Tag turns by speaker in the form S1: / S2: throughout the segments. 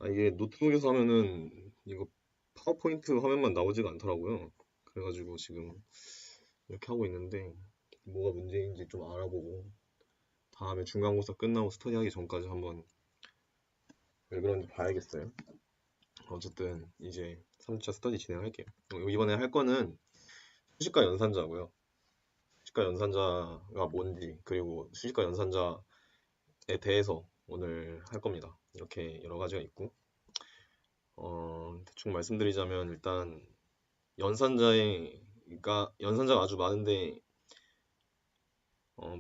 S1: 이게 노트북에서 하면은 이거 파워포인트 화면만 나오지가 않더라고요. 그래가지고 지금 이렇게 하고 있는데 뭐가 문제인지 좀 알아보고 다음에 중간고사 끝나고 스터디하기 전까지 한번 왜 그런지 봐야겠어요. 어쨌든 이제 3차 스터디 진행할게요. 이번에 할 거는 수식과 연산자고요. 수식과 연산자가 뭔지 그리고 수식과 연산자에 대해서 오늘 할 겁니다. 이렇게 여러 가지가 있고 대충 말씀드리자면 일단 연산자가 아주 많은데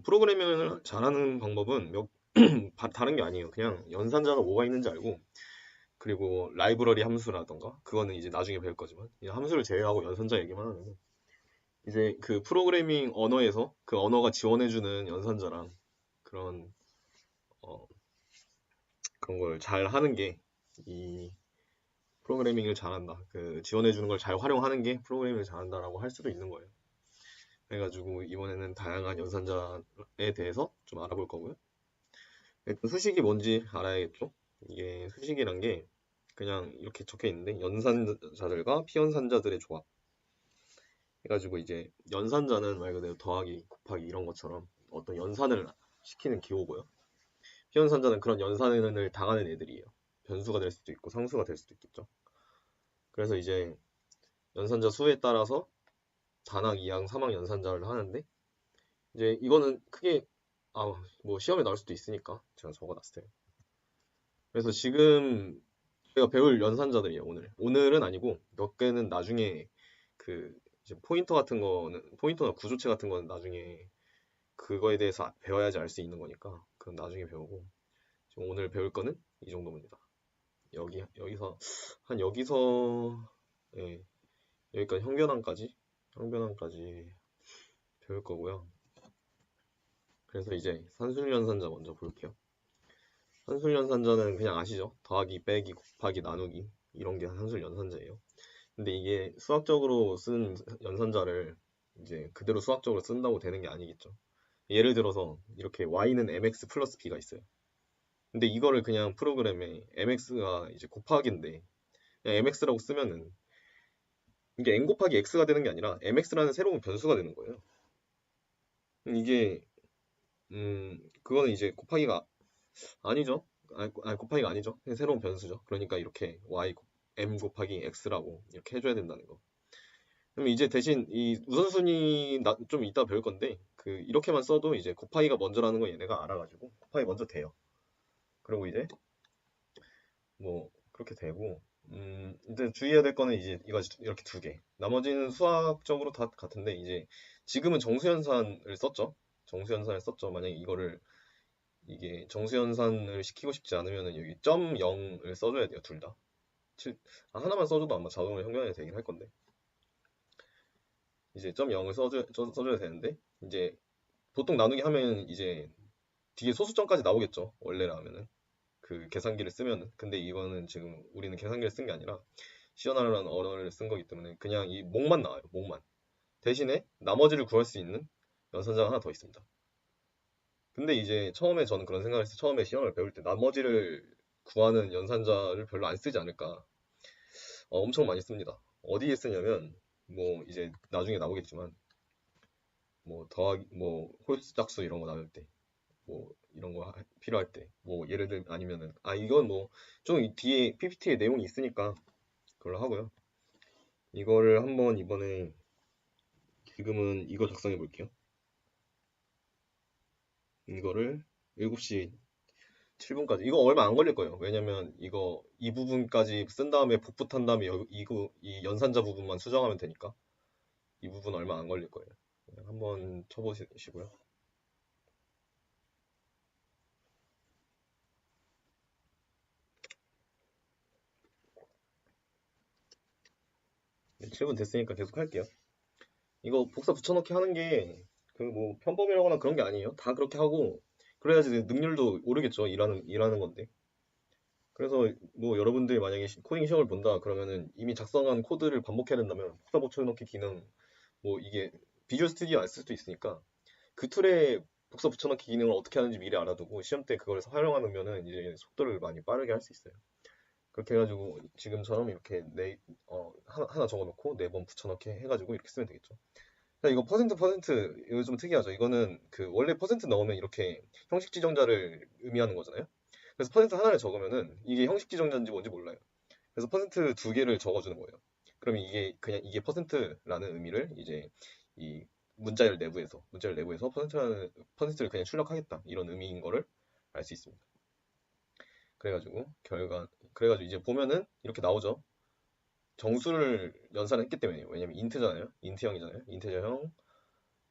S1: 프로그래밍을 잘하는 방법은 다른 게 아니에요. 그냥 연산자가 뭐가 있는지 알고 그리고 라이브러리 함수라던가 그거는 이제 나중에 배울 거지만 이 함수를 제외하고 연산자 얘기만 하면 이제 그 프로그래밍 언어에서 그 언어가 지원해주는 연산자랑 그런 어, 그런 걸 잘 하는 게 이 프로그래밍을 잘한다. 그 지원해주는 걸 잘 활용하는 게 프로그래밍을 잘한다라고 할 수도 있는 거예요. 그래가지고 이번에는 다양한 연산자에 대해서 좀 알아볼 거고요. 일단 수식이 뭔지 알아야겠죠? 이게 수식이란 게 그냥 이렇게 적혀 있는데 연산자들과 피연산자들의 조합. 해가지고 이제 연산자는 말 그대로 더하기, 곱하기 이런 것처럼 어떤 연산을 시키는 기호고요. 피연산자는 그런 연산을 당하는 애들이에요. 변수가 될 수도 있고 상수가 될 수도 있겠죠. 그래서 이제 연산자 수에 따라서 단항, 이항, 삼항 연산자를 하는데 이제 이거는 크게 뭐 시험에 나올 수도 있으니까 제가 적어놨어요. 그래서 지금 제가 배울 연산자들이에요, 오늘. 오늘은 아니고 몇 개는 나중에 그 이제 포인터나 구조체 같은 거는 나중에 그거에 대해서 배워야지 알 수 있는 거니까 그건 나중에 배우고 지금 오늘 배울 거는 이 정도입니다. 여기서 예, 여기까지 형변항까지 배울 거고요. 그래서 이제 산술연산자 먼저 볼게요. 산술연산자는 그냥 아시죠? 더하기, 빼기, 곱하기, 나누기 이런 게 산술연산자예요. 근데 이게 수학적으로 쓴 연산자를 이제 그대로 수학적으로 쓴다고 되는 게 아니겠죠. 예를 들어서 이렇게 y는 mx 플러스 b가 있어요. 근데 이거를 그냥 프로그램에 mx가 이제 곱하기인데 그냥 mx라고 쓰면은 이게 n 곱하기 x가 되는 게 아니라 mx라는 새로운 변수가 되는 거예요. 이게 그거는 이제 곱하기가 아니죠. 곱하기가 아니죠. 그냥 새로운 변수죠. 그러니까 이렇게 m 곱하기 x라고 이렇게 해줘야 된다는 거. 그럼 이제 대신 이 우선순위 좀 이따 배울 건데 그 이렇게만 써도 이제 곱하기가 먼저라는 거 얘네가 알아가지고 곱하기 먼저 돼요. 그리고 이제 뭐 그렇게 되고 이제 주의해야 될 거는 이제 이거 이렇게 두 개. 나머지는 수학적으로 다 같은데 이제 지금은 정수연산을 썼죠. 정수연산을 썼죠. 만약에 이게 정수연산을 시키고 싶지 않으면은 여기 점 0을 써줘야 돼요. 둘 다. 하나만 써줘도 아마 자동으로 형변이 되긴 할 건데 이제 점 0을 써줘야 되는데 이제 보통 나누기 하면 이제 뒤에 소수점까지 나오겠죠. 원래라면은 그 계산기를 쓰면은. 근데 이거는 지금 우리는 계산기를 쓴 게 아니라 시어나라는 언어를 쓴 거기 때문에 그냥 이 목만 나와요. 목만. 대신에 나머지를 구할 수 있는 연산자가 하나 더 있습니다. 근데 이제 처음에 저는 그런 생각을 했어요. 처음에 시험을 배울 때 나머지를 구하는 연산자를 별로 안 쓰지 않을까. 엄청 많이 씁니다. 어디에 쓰냐면 뭐 이제 나중에 나오겠지만 뭐 더하기 뭐 홀수 짝수 이런 거 나눌 때 뭐 이런 거 필요할 때 뭐 예를 들면 아니면은 이건 뭐 좀 뒤에 PPT에 내용이 있으니까 그걸로 하고요. 이거를 한번 이번에 지금은 이거 작성해 볼게요. 이거를 7시 7분까지 이거 얼마 안 걸릴 거예요. 왜냐면 이거 이 부분까지 쓴 다음에 복붙한 다음에 이 연산자 부분만 수정하면 되니까 이 부분 얼마 안 걸릴 거예요. 그냥 한번 쳐보시고요. 네, 7분 됐으니까 계속 할게요. 이거 복사 붙여넣기 하는 게 그 뭐 편법이라거나 그런 게 아니에요. 다 그렇게 하고 그래야지 능률도 오르겠죠. 일하는 건데. 그래서 뭐 여러분들이 만약에 코딩 시험을 본다 그러면은 이미 작성한 코드를 반복해야 된다면 복사 붙여넣기 기능 뭐 이게 비주얼 스튜디오 안 쓸 수도 있으니까 그 툴에 복사 붙여넣기 기능을 어떻게 하는지 미리 알아두고 시험 때 그걸 활용하면은 이제 속도를 많이 빠르게 할 수 있어요. 그렇게 해가지고 지금처럼 이렇게 하나 적어놓고 4번 붙여넣기 해가지고 이렇게 쓰면 되겠죠. 자, 이거 퍼센트 이거 좀 특이하죠. 이거는 그 원래 퍼센트 넣으면 이렇게 형식 지정자를 의미하는 거잖아요. 그래서 퍼센트 하나를 적으면은 이게 형식 지정자인지 뭔지 몰라요. 그래서 퍼센트 2개를 적어주는 거예요. 그러면 이게 그냥 이게 퍼센트라는 의미를 이제 이 문자열 내부에서 퍼센트를 그냥 출력하겠다 이런 의미인 거를 알 수 있습니다. 그래가지고 이제 보면은 이렇게 나오죠. 정수를 연산을 했기 때문에요. 왜냐면 인트잖아요. 인트형이잖아요. 인트저형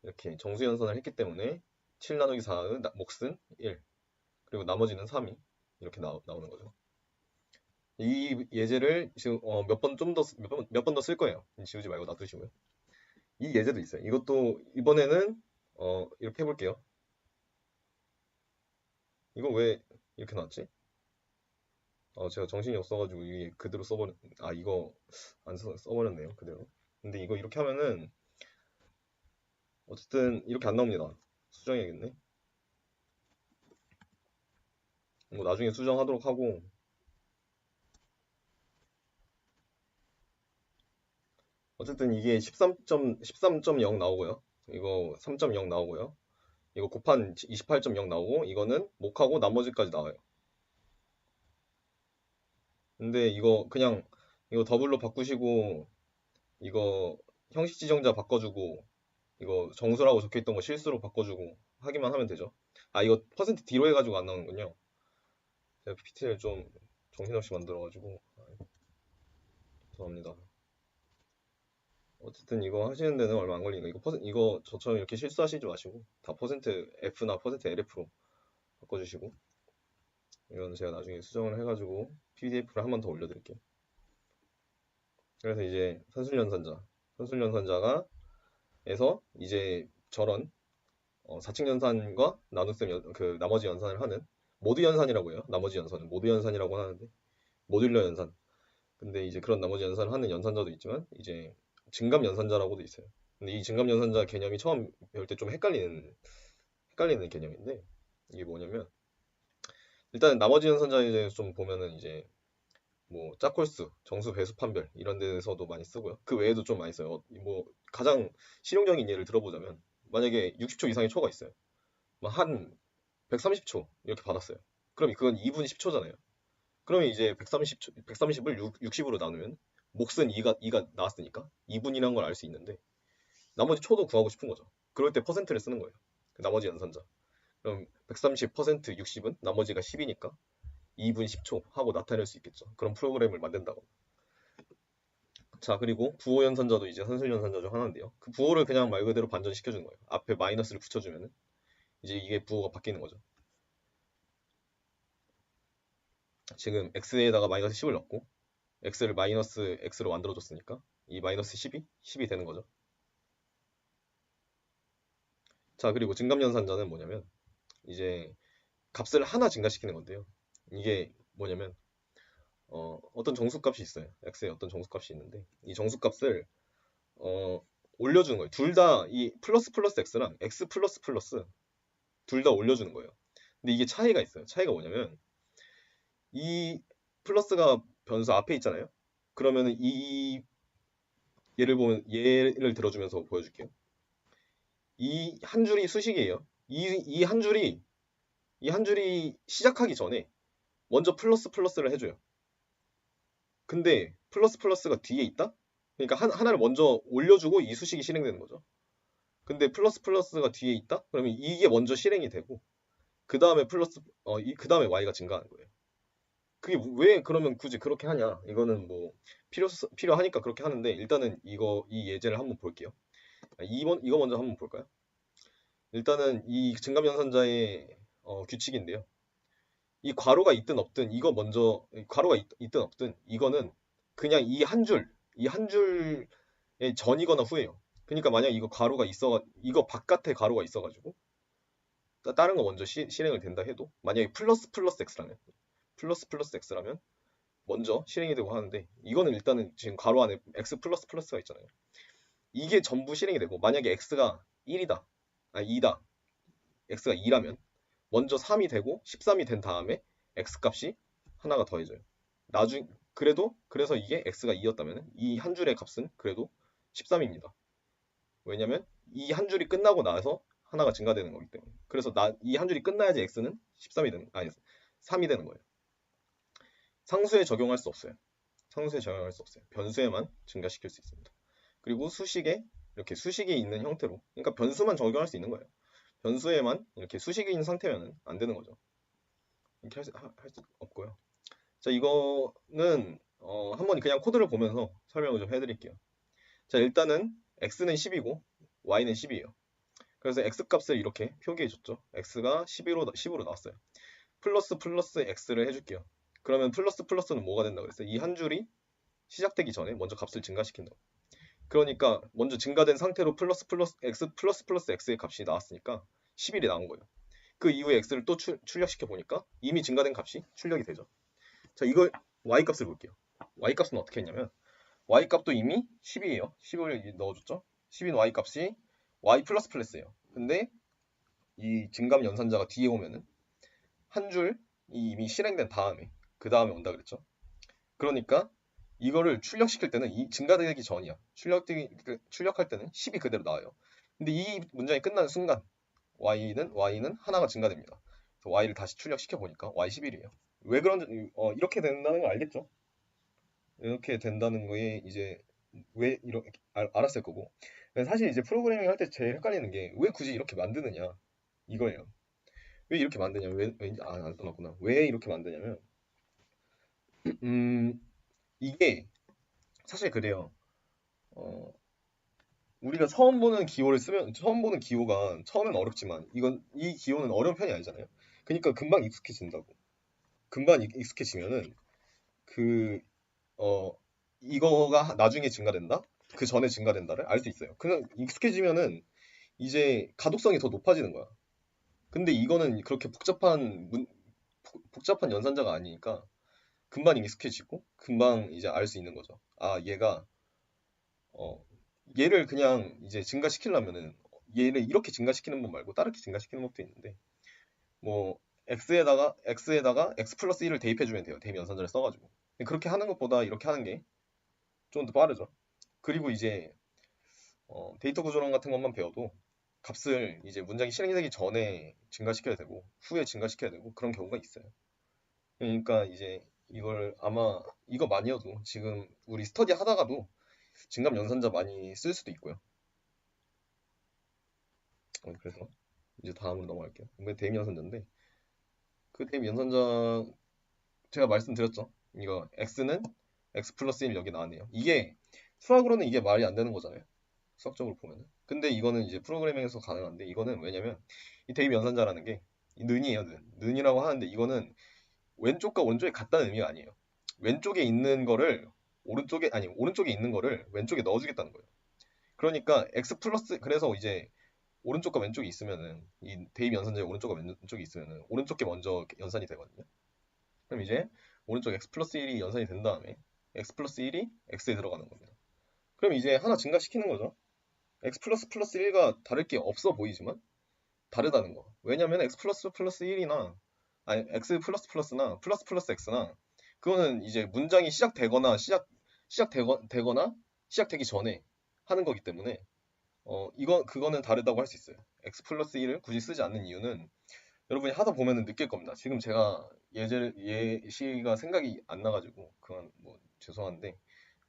S1: 이렇게 정수 연산을 했기 때문에 7 나누기 4의 몫은 1 그리고 나머지는 3이 이렇게 나오는 거죠. 이 예제를 지금 몇 번 더 쓸 거예요. 지우지 말고 놔두시고요. 이 예제도 있어요. 이것도 이번에는 이렇게 해볼게요. 이거 왜 이렇게 나왔지? 제가 정신이 없어가지고 이게 그대로 이거 안 써버렸네요. 그대로. 근데 이거 이렇게 하면은 어쨌든 이렇게 안 나옵니다. 수정해야겠네. 뭐 나중에 수정하도록 하고 어쨌든 이게 13.0 나오고요. 이거 3.0 나오고요. 이거 곱한 28.0 나오고 이거는 목하고 나머지까지 나와요. 근데 이거 그냥 이거 더블로 바꾸시고 이거 형식 지정자 바꿔주고 이거 정수라고 적혀있던 거 실수로 바꿔주고 하기만 하면 되죠. 이거 퍼센트 D로 해가지고 안 나오는군요. 제가 PPT를 좀 정신없이 만들어가지고 죄송합니다. 어쨌든 이거 하시는 데는 얼마 안 걸리니까 이거 저처럼 이렇게 실수하시지 마시고 다 퍼센트 F나 퍼센트 LF로 바꿔주시고 이건 제가 나중에 수정을 해가지고 PDF를 한 번 더 올려드릴게요. 그래서 이제 산술연산자가 에서 이제 저런 4층 연산과 나눗셈 그 나머지 연산을 하는 모드 연산이라고 해요. 나머지 연산은 모드 연산이라고 하는데 모듈러 연산. 근데 이제 그런 나머지 연산을 하는 연산자도 있지만 이제 증감 연산자라고도 있어요. 근데 이 증감 연산자 개념이 처음 배울 때 좀 헷갈리는 개념인데 이게 뭐냐면 일단 나머지 연산자에 대해서 좀 보면은 이제 뭐 짝홀수, 정수 배수 판별 이런 데서도 많이 쓰고요. 그 외에도 좀 많이 써요. 뭐 가장 실용적인 예를 들어보자면 만약에 60초 이상의 초가 있어요. 한 130초 이렇게 받았어요. 그럼 그건 2분 10초잖아요. 그러면 이제 130을 60으로 나누면 몫은 2가 나왔으니까 2분이라는 걸 알 수 있는데 나머지 초도 구하고 싶은 거죠. 그럴 때 퍼센트를 쓰는 거예요. 나머지 연산자. 그럼 130% 60은 나머지가 10이니까 2분 10초 하고 나타낼 수 있겠죠. 그런 프로그램을 만든다고. 자, 그리고 부호 연산자도 이제 산술 연산자 중 하나인데요. 그 부호를 그냥 말 그대로 반전시켜주는 거예요. 앞에 마이너스를 붙여주면은 이제 이게 부호가 바뀌는 거죠. 지금 x에다가 마이너스 10을 넣고 x를 마이너스 x로 만들어줬으니까 이 마이너스 10이 되는 거죠. 자, 그리고 증감연산자는 뭐냐면 이제 값을 하나 증가시키는 건데요. 이게 뭐냐면 어떤 정수값이 있어요. x에 어떤 정수값이 있는데 이 정수값을 올려주는 거예요. 둘 다 이 플러스 x랑 x 플러스 둘 다 올려주는 거예요. 근데 이게 차이가 있어요. 차이가 뭐냐면 이 플러스가 변수 앞에 있잖아요. 그러면은 이 예를 들어주면서 보여줄게요. 이 한 줄이 수식이에요. 이 한 줄이 시작하기 전에 먼저 플러스를 해줘요. 근데 플러스가 뒤에 있다? 그러니까 하나를 먼저 올려주고 이 수식이 실행되는 거죠. 근데 플러스가 뒤에 있다? 그러면 이게 먼저 실행이 되고 그 다음에 그 다음에 y가 증가하는 거예요. 그게 왜 그러면 굳이 그렇게 하냐? 이거는 뭐 필요하니까 그렇게 하는데 일단은 이 예제를 한번 볼게요. 이거 먼저 한번 볼까요? 일단은 이 증감연산자의 규칙인데요. 이 괄호가 있든 없든 있든 없든 이거는 그냥 이 한 줄의 전이거나 후예요. 그러니까 만약 이거 바깥에 괄호가 있어가지고 다른 거 먼저 실행을 된다 해도 만약에 플러스 x라면 먼저 실행이 되고 하는데 이거는 일단은 지금 괄호 안에 x 플러스가 있잖아요. 이게 전부 실행이 되고 만약에 x가 1이다, 2다, x가 2라면 먼저 3이 되고 13이 된 다음에 x 값이 하나가 더해져요. 그래서 이게 x가 2였다면 이 한 줄의 값은 그래도 13입니다. 왜냐면 이 한 줄이 끝나고 나서 하나가 증가되는 거기 때문에. 그래서 이 한 줄이 끝나야지 x는 3이 되는 거예요. 상수에 적용할 수 없어요. 상수에 적용할 수 없어요. 변수에만 증가시킬 수 있습니다. 그리고 수식에 이렇게 수식이 있는 형태로, 그러니까 변수만 적용할 수 있는 거예요. 변수에만 이렇게 수식이 있는 상태면 안 되는 거죠. 이렇게 할 수 없고요. 자, 이거는 한번 그냥 코드를 보면서 설명을 좀 해드릴게요. 자, 일단은 x는 10이고 y는 10이에요. 그래서 x값을 이렇게 표기해줬죠. x가 10으로 나왔어요. 플러스 x를 해줄게요. 그러면 플러스는 뭐가 된다고 그랬어요? 이 한 줄이 시작되기 전에 먼저 값을 증가시킨다고. 그러니까 먼저 증가된 상태로 플러스 x의 값이 나왔으니까 11이 나온 거예요. 그 이후에 x를 또 출력시켜 보니까 이미 증가된 값이 출력이 되죠. 자, 이걸 y값을 볼게요. y값은 어떻게 했냐면 y값도 이미 10이에요. 10을 넣어줬죠. 10인 y값이 y 플러스예요. 근데 이 증감 연산자가 뒤에 오면은 한 줄이 이미 실행된 다음에 그 다음에 온다 그랬죠. 그러니까 이거를 출력시킬 때는 이 증가되기 전이야. 출력할 때는 10이 그대로 나와요. 근데 이 문장이 끝나는 순간 y는 하나가 증가됩니다. 그래서 y를 다시 출력시켜 보니까 y11이에요. 왜 그런지 이렇게 된다는 거 알겠죠? 이렇게 된다는 거에 이제 왜 이렇게 알았을 거고. 사실 이제 프로그래밍 할 때 제일 헷갈리는 게 왜 굳이 이렇게 만드느냐 이거예요. 왜 이렇게 만드냐? 안 떠났구나. 왜 이렇게 만드냐면 이게 사실 그래요. 우리가 처음 보는 기호가 처음엔 어렵지만 이 기호는 어려운 편이 아니잖아요. 그러니까 금방 익숙해진다고. 금방 익숙해지면은 그 이거가 나중에 증가된다? 그 전에 증가된다를 알 수 있어요. 그냥 익숙해지면은 이제 가독성이 더 높아지는 거야. 근데 이거는 그렇게 복잡한 연산자가 아니니까 금방 익숙해지고 금방 이제 알 수 있는 거죠. 아, 어, 얘를 그냥 이제 증가시키려면은 얘를 이렇게 증가시키는 법 말고 다르게 증가시키는 법도 있는데 뭐 x에다가 x 플러스 1을 대입해주면 돼요. 대입 연산자를 써가지고. 그렇게 하는 것보다 이렇게 하는 게 좀 더 빠르죠. 그리고 이제 데이터 구조론 같은 것만 배워도 값을 이제 문장이 실행되기 전에 증가시켜야 되고 후에 증가시켜야 되고 그런 경우가 있어요. 그러니까 이제 이거 많이여도 지금 우리 스터디 하다가도 증감 연산자 많이 쓸 수도 있고요. 그래서 이제 다음으로 넘어갈게요. 이게 대입 연산자인데 그 대입 연산자 제가 말씀드렸죠. 이거 x는 x 플러스 1 여기 나왔네요. 이게 수학으로는 이게 말이 안 되는 거잖아요. 수학적으로 보면은. 근데 이거는 이제 프로그래밍에서 가능한데 이거는 왜냐면 이 대입 연산자라는 게 는이에요. 는이라고 하는데 이거는 왼쪽과 오른쪽이 같다는 의미가 아니에요. 왼쪽에 있는 거를 오른쪽에 있는 거를 왼쪽에 넣어주겠다는 거예요. 그러니까 x 플러스 그래서 이제 오른쪽과 왼쪽이 있으면은 이 대입 연산자의 오른쪽과 왼쪽이 있으면은 오른쪽 게 먼저 연산이 되거든요. 그럼 이제 오른쪽 x 플러스 1이 연산이 된 다음에 x 플러스 1이 x에 들어가는 겁니다. 그럼 이제 하나 증가시키는 거죠. x 플러스 1과 다를 게 없어 보이지만 다르다는 거. 왜냐면 x 플러스 1이나 아니 x 플러스나 플러스 x나 그거는 이제 문장이 시작되거나 시작되기 전에 하는 거기 때문에 그거는 다르다고 할 수 있어요. x 플러스 1을 굳이 쓰지 않는 이유는 여러분이 하다 보면은 느낄 겁니다. 지금 제가 예시가 생각이 안 나가지고 그건 뭐 죄송한데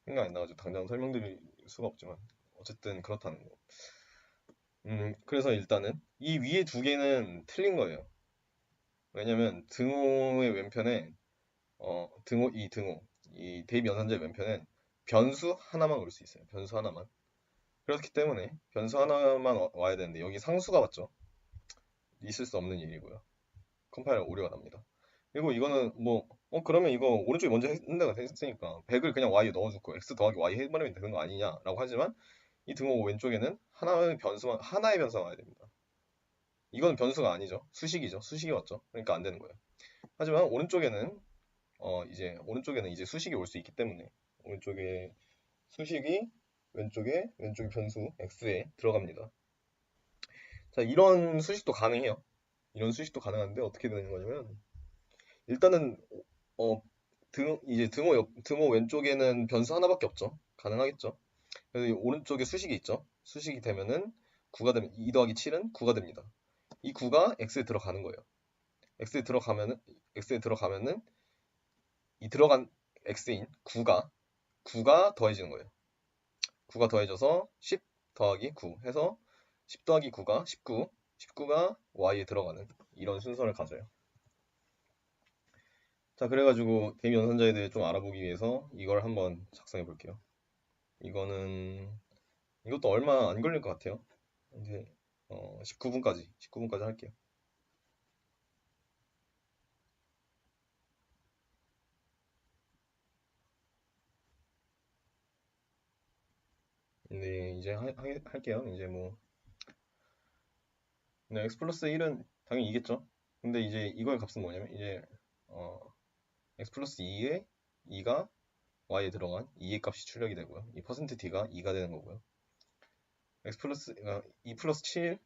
S1: 생각이 안 나가지고 당장 설명드릴 수가 없지만 어쨌든 그렇다는 거. 그래서 일단은 이 위에 두 개는 틀린 거예요. 왜냐면 등호의 왼편에 이 대입 연산자의 왼편엔 변수 하나만 올 수 있어요. 변수 하나만. 그렇기 때문에 변수 하나만 와야 되는데 여기 상수가 왔죠. 있을 수 없는 일이고요. 컴파일러 오류가 납니다. 그리고 이거는 뭐 그러면 이거 오른쪽에 먼저 했는데가 됐으니까 100을 그냥 y에 넣어주고 x 더하기 y 해버리면 되는 거 아니냐라고 하지만 이 등호 왼쪽에는 하나의 변수가 와야 됩니다. 이거는 변수가 아니죠. 수식이죠. 수식이 왔죠. 그러니까 안 되는 거예요. 하지만 오른쪽에는 이제 수식이 올 수 있기 때문에 오른쪽에 수식이 왼쪽에 변수 x에 들어갑니다. 자, 이런 수식도 가능해요. 이런 수식도 가능한데 어떻게 되는 거냐면 일단은 이제 등호 왼쪽에는 변수 하나밖에 없죠. 가능하겠죠. 그래서 이 오른쪽에 수식이 있죠. 수식이 되면은 9가 되면 2 더하기 7은 9가 됩니다. 이 9가 x에 들어가는 거예요. x에 들어가면은 이 들어간 x인 9가 더해지는 거예요. 9가 더해져서 10 더하기 9 해서 10 더하기 9가 19, 19가 y에 들어가는 이런 순서를 가져요. 자, 그래가지고 대입 연산자에 대해 좀 알아보기 위해서 이걸 한번 작성해 볼게요. 이것도 얼마 안 걸릴 것 같아요. 이제 19분까지 할게요. 네, 이제 할게요. 이제 뭐 네, x 플러스 1은 당연히 이겠죠. 근데 이제 이거의 값은 뭐냐면 이제 어, x 플러스 2에 2가 y에 들어간 2의 값이 출력이 되고요. 이 퍼센트 %d가 2가 되는 거고요. x 플러스 2 플러스 7,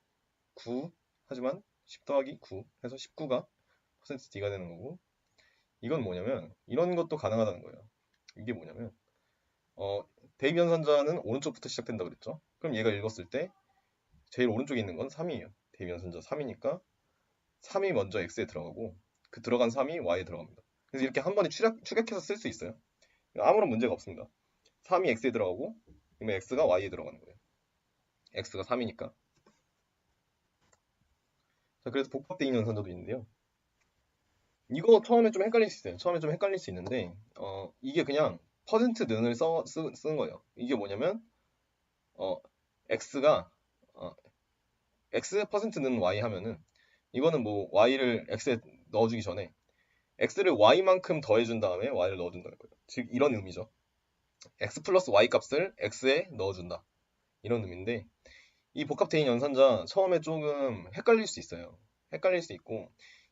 S1: 9 하지만 10 더하기 9 해서 19가 퍼센트 %d가 되는 거고, 이건 뭐냐면 이런 것도 가능하다는 거예요. 이게 뭐냐면 대입 연산자는 오른쪽부터 시작된다 그랬죠. 그럼 얘가 읽었을 때 제일 오른쪽에 있는 건 3이에요. 대입 연산자 3이니까 3이 먼저 x에 들어가고 그 들어간 3이 y에 들어갑니다. 그래서 이렇게 한 번에 추격해서 쓸 수 있어요. 아무런 문제가 없습니다. 3이 x에 들어가고 그러면 x가 y에 들어가는 거예요. x가 3이니까. 자, 그래서 복합대입 연산자도 있는데요. 이거 처음에 좀 헷갈릴 수 있어요. 처음에 좀 헷갈릴 수 있는데 이게 그냥 퍼센트 는을 쓴 거예요. 이게 뭐냐면 x가 x 퍼센트 는 y 하면은 이거는 뭐 y를 x에 넣어주기 전에 x를 y만큼 더해준 다음에 y를 넣어준다는 거예요. 즉 이런 의미죠. x 플러스 y 값을 x에 넣어준다. 이런 의미인데 이 복합대인 연산자 처음에 조금 헷갈릴 수 있어요. 헷갈릴 수 있고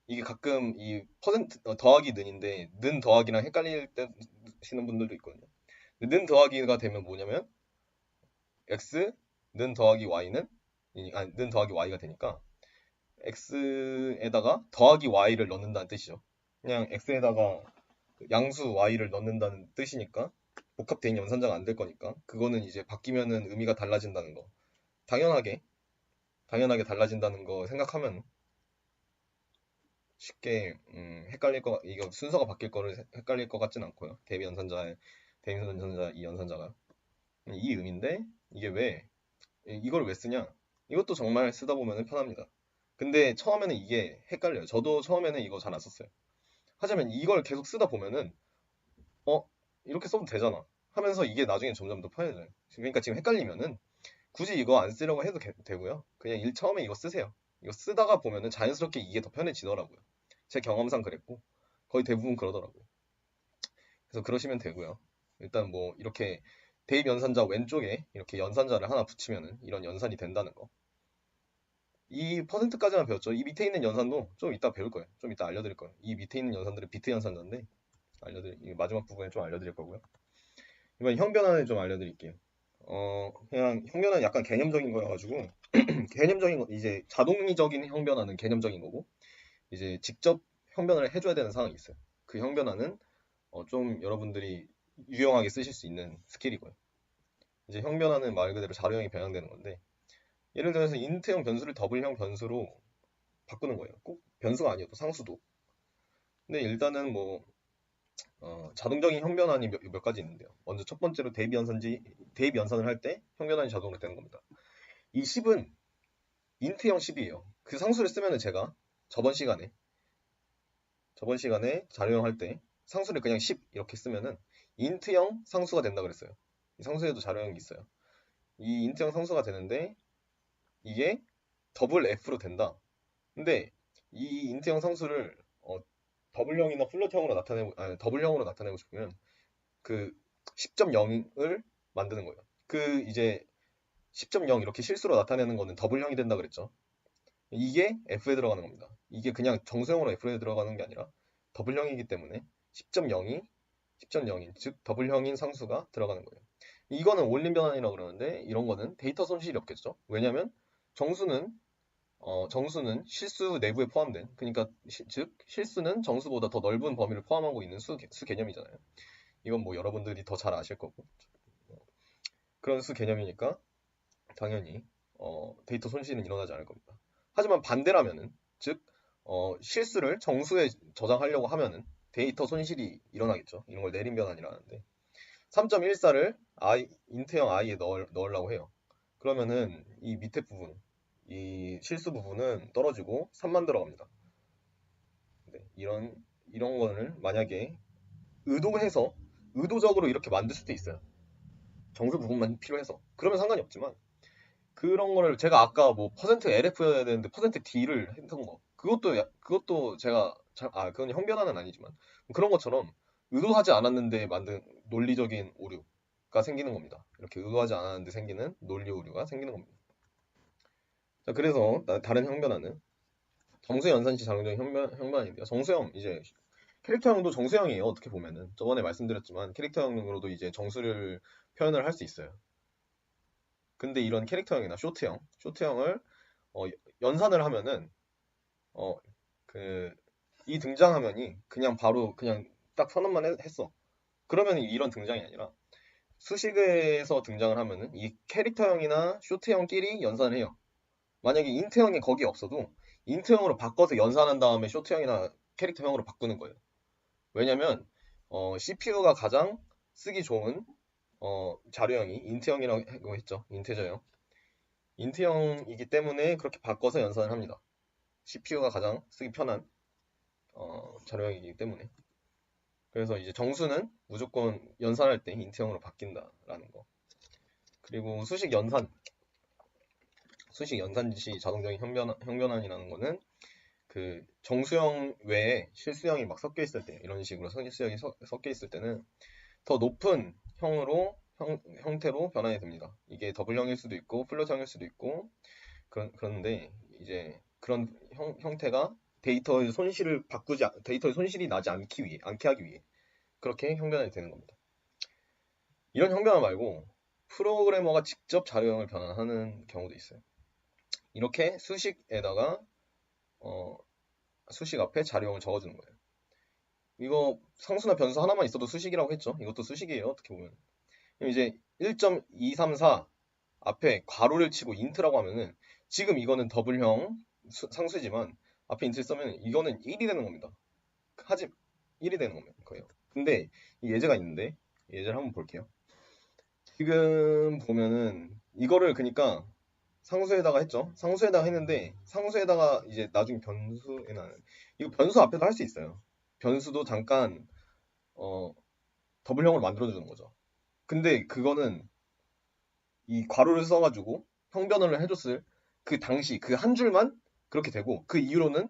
S1: 이게 가끔 이 퍼센트 더하기 는인데 는 더하기랑 헷갈리시는 분들도 있거든요. 는 더하기가 되면 뭐냐면 x 는 더하기 y는 는 더하기 y가 되니까 x에다가 더하기 y를 넣는다는 뜻이죠. 그냥 x에다가 양수 y를 넣는다는 뜻이니까 복합대인 연산자가 안 될 거니까 그거는 이제 바뀌면은 의미가 달라진다는 거. 당연하게 달라진다는 거 생각하면 쉽게 이거 순서가 바뀔 거를 헷갈릴 것 같진 않고요. 대입 연산자 이 연산자가 이 의미인데 이걸 왜 쓰냐? 이것도 정말 쓰다 보면 편합니다. 근데 처음에는 이게 헷갈려요. 저도 처음에는 이거 잘 안 썼어요. 하지만 이걸 계속 쓰다 보면은 이렇게 써도 되잖아 하면서 이게 나중에 점점 더 편해져요. 그러니까 지금 헷갈리면은 굳이 이거 안 쓰려고 해도 되고요. 그냥 처음에 이거 쓰세요. 이거 쓰다가 보면은 자연스럽게 이게 더 편해지더라고요. 제 경험상 그랬고 거의 대부분 그러더라고요. 그래서 그러시면 되고요. 일단 뭐 이렇게 대입 연산자 왼쪽에 이렇게 연산자를 하나 붙이면은 이런 연산이 된다는 거. 이 퍼센트까지만 배웠죠. 이 밑에 있는 연산도 좀 이따 배울 거예요. 좀 이따 알려드릴 거예요. 이 밑에 있는 연산들은 비트 연산자인데 이 마지막 부분에 좀 알려드릴 거고요. 이번 형변환을 좀 알려드릴게요. 그냥 형변환은 약간 개념적인 거여가지고 개념적인 거 이제 자동적인 형변환은 개념적인 거고 이제 직접 형변을 해줘야 되는 상황이 있어요. 그 형변환은 좀 여러분들이 유용하게 쓰실 수 있는 스킬이고요. 이제 형변환은 말 그대로 자료형이 변형되는 건데 예를 들어서 인트형 변수를 더블형 변수로 바꾸는 거예요. 꼭 변수가 아니어도 상수도. 근데 일단은 뭐 자동적인 형변환이 몇 가지 있는데요. 먼저 첫 번째로 대입 연산을 할 때 형변환이 자동으로 되는 겁니다. 이 10은 인트형 10이에요. 그 상수를 쓰면은 제가 저번 시간에 자료형 할 때 상수를 그냥 10 이렇게 쓰면은 인트형 상수가 된다 그랬어요. 이 상수에도 자료형이 있어요. 이 인트형 상수가 되는데 이게 더블 F로 된다. 근데 이 인트형 상수를 더블형이나 플롯형으로 더블형으로 나타내고 싶으면 그 10.0을 만드는 거예요. 그 이제 10.0 이렇게 실수로 나타내는 거는 더블형이 된다 그랬죠. 이게 F에 들어가는 겁니다. 이게 그냥 정수형으로 F에 들어가는 게 아니라 더블형이기 때문에 10.0인 즉 더블형인 상수가 들어가는 거예요. 이거는 올림 변환이라고 그러는데 이런 거는 데이터 손실이 없겠죠. 왜냐하면 정수는 정수는 실수 내부에 포함된, 그러니까 즉 실수는 정수보다 더 넓은 범위를 포함하고 있는 수 개념이잖아요. 이건 뭐 여러분들이 더 잘 아실 거고. 그런 수 개념이니까 당연히 데이터 손실은 일어나지 않을 겁니다. 하지만 반대라면은, 즉 실수를 정수에 저장하려고 하면은 데이터 손실이 일어나겠죠. 이런 걸 내림 변환이라는데, 3.14를 인트형 i에 넣으려고 해요. 그러면은 이 밑에 부분, 이 실수 부분은 떨어지고 3만 들어갑니다. 네, 이런 거를 만약에 의도적으로 이렇게 만들 수도 있어요. 정수 부분만 필요해서. 그러면 상관이 없지만, 그런 거를 제가 아까 뭐 퍼센트 LF여야 되는데 퍼센트 D를 했던 거, 그것도 제가 그건 형변화는 아니지만 그런 것처럼 의도하지 않았는데 만든 논리적인 오류가 생기는 겁니다. 이렇게 의도하지 않았는데 생기는 논리 오류가 생기는 겁니다. 자, 그래서 다른 형변화는 정수연산시 작용적인 형변화인데요. 정수형, 이제 캐릭터형도 정수형이에요. 어떻게 보면은 저번에 말씀드렸지만 캐릭터형으로도 이제 정수를 표현을 할 수 있어요. 근데 이런 캐릭터형이나 쇼트형을 어, 연산을 하면은 어, 이 등장화면이 그냥 바로 그냥 딱 선언만 했어. 그러면 이런 등장이 아니라 수식에서 등장을 하면은 이 캐릭터형이나 쇼트형끼리 연산을 해요. 만약에 인트형이 거기 없어도 인트형으로 바꿔서 연산한 다음에 쇼트형이나 캐릭터형으로 바꾸는 거예요. 왜냐면 CPU가 가장 쓰기 좋은 자료형이 인트형이라고 했죠. 인테저형. 인트형이기 때문에 그렇게 바꿔서 연산을 합니다. CPU가 가장 쓰기 편한 자료형이기 때문에. 그래서 이제 정수는 무조건 연산할 때 인트형으로 바뀐다라는 거. 그리고 수식 연산시 자동적인 형변환이라는 거는 그 정수형 외에 실수형이 막 섞여 있을 때, 이런 식으로 실수형이 섞여 있을 때는 더 높은 형태로 변환이 됩니다. 이게 더블형일 수도 있고 플롯형일 수도 있고, 그런데 이제 그런 형태가 데이터의 손실이 나지 않게 하기 위해 그렇게 형변환이 되는 겁니다. 이런 형변환 말고 프로그래머가 직접 자료형을 변환하는 경우도 있어요. 이렇게 수식에다가 수식 앞에 자료형을 적어주는 거예요. 이거 상수나 변수 하나만 있어도 수식이라고 했죠. 이것도 수식이에요. 어떻게 보면. 이제 1.234 앞에 괄호를 치고 인트라고 하면은, 지금 이거는 더블형 상수지만 앞에 인트를 쓰면 이거는 1이 되는 겁니다. 1이 되는 거예요. 근데 이 예제가 있는데, 예제를 한번 볼게요. 지금 보면은 이거를 그러니까 상수에다가 했죠. 상수에다가 했는데, 상수에다가 이제 나중에 이거 변수 앞에도 할 수 있어요. 변수도 잠깐 더블형을 만들어주는 거죠. 근데 그거는 이 괄호를 써가지고 형변을 해줬을 그 당시 그 한 줄만 그렇게 되고, 그 이후로는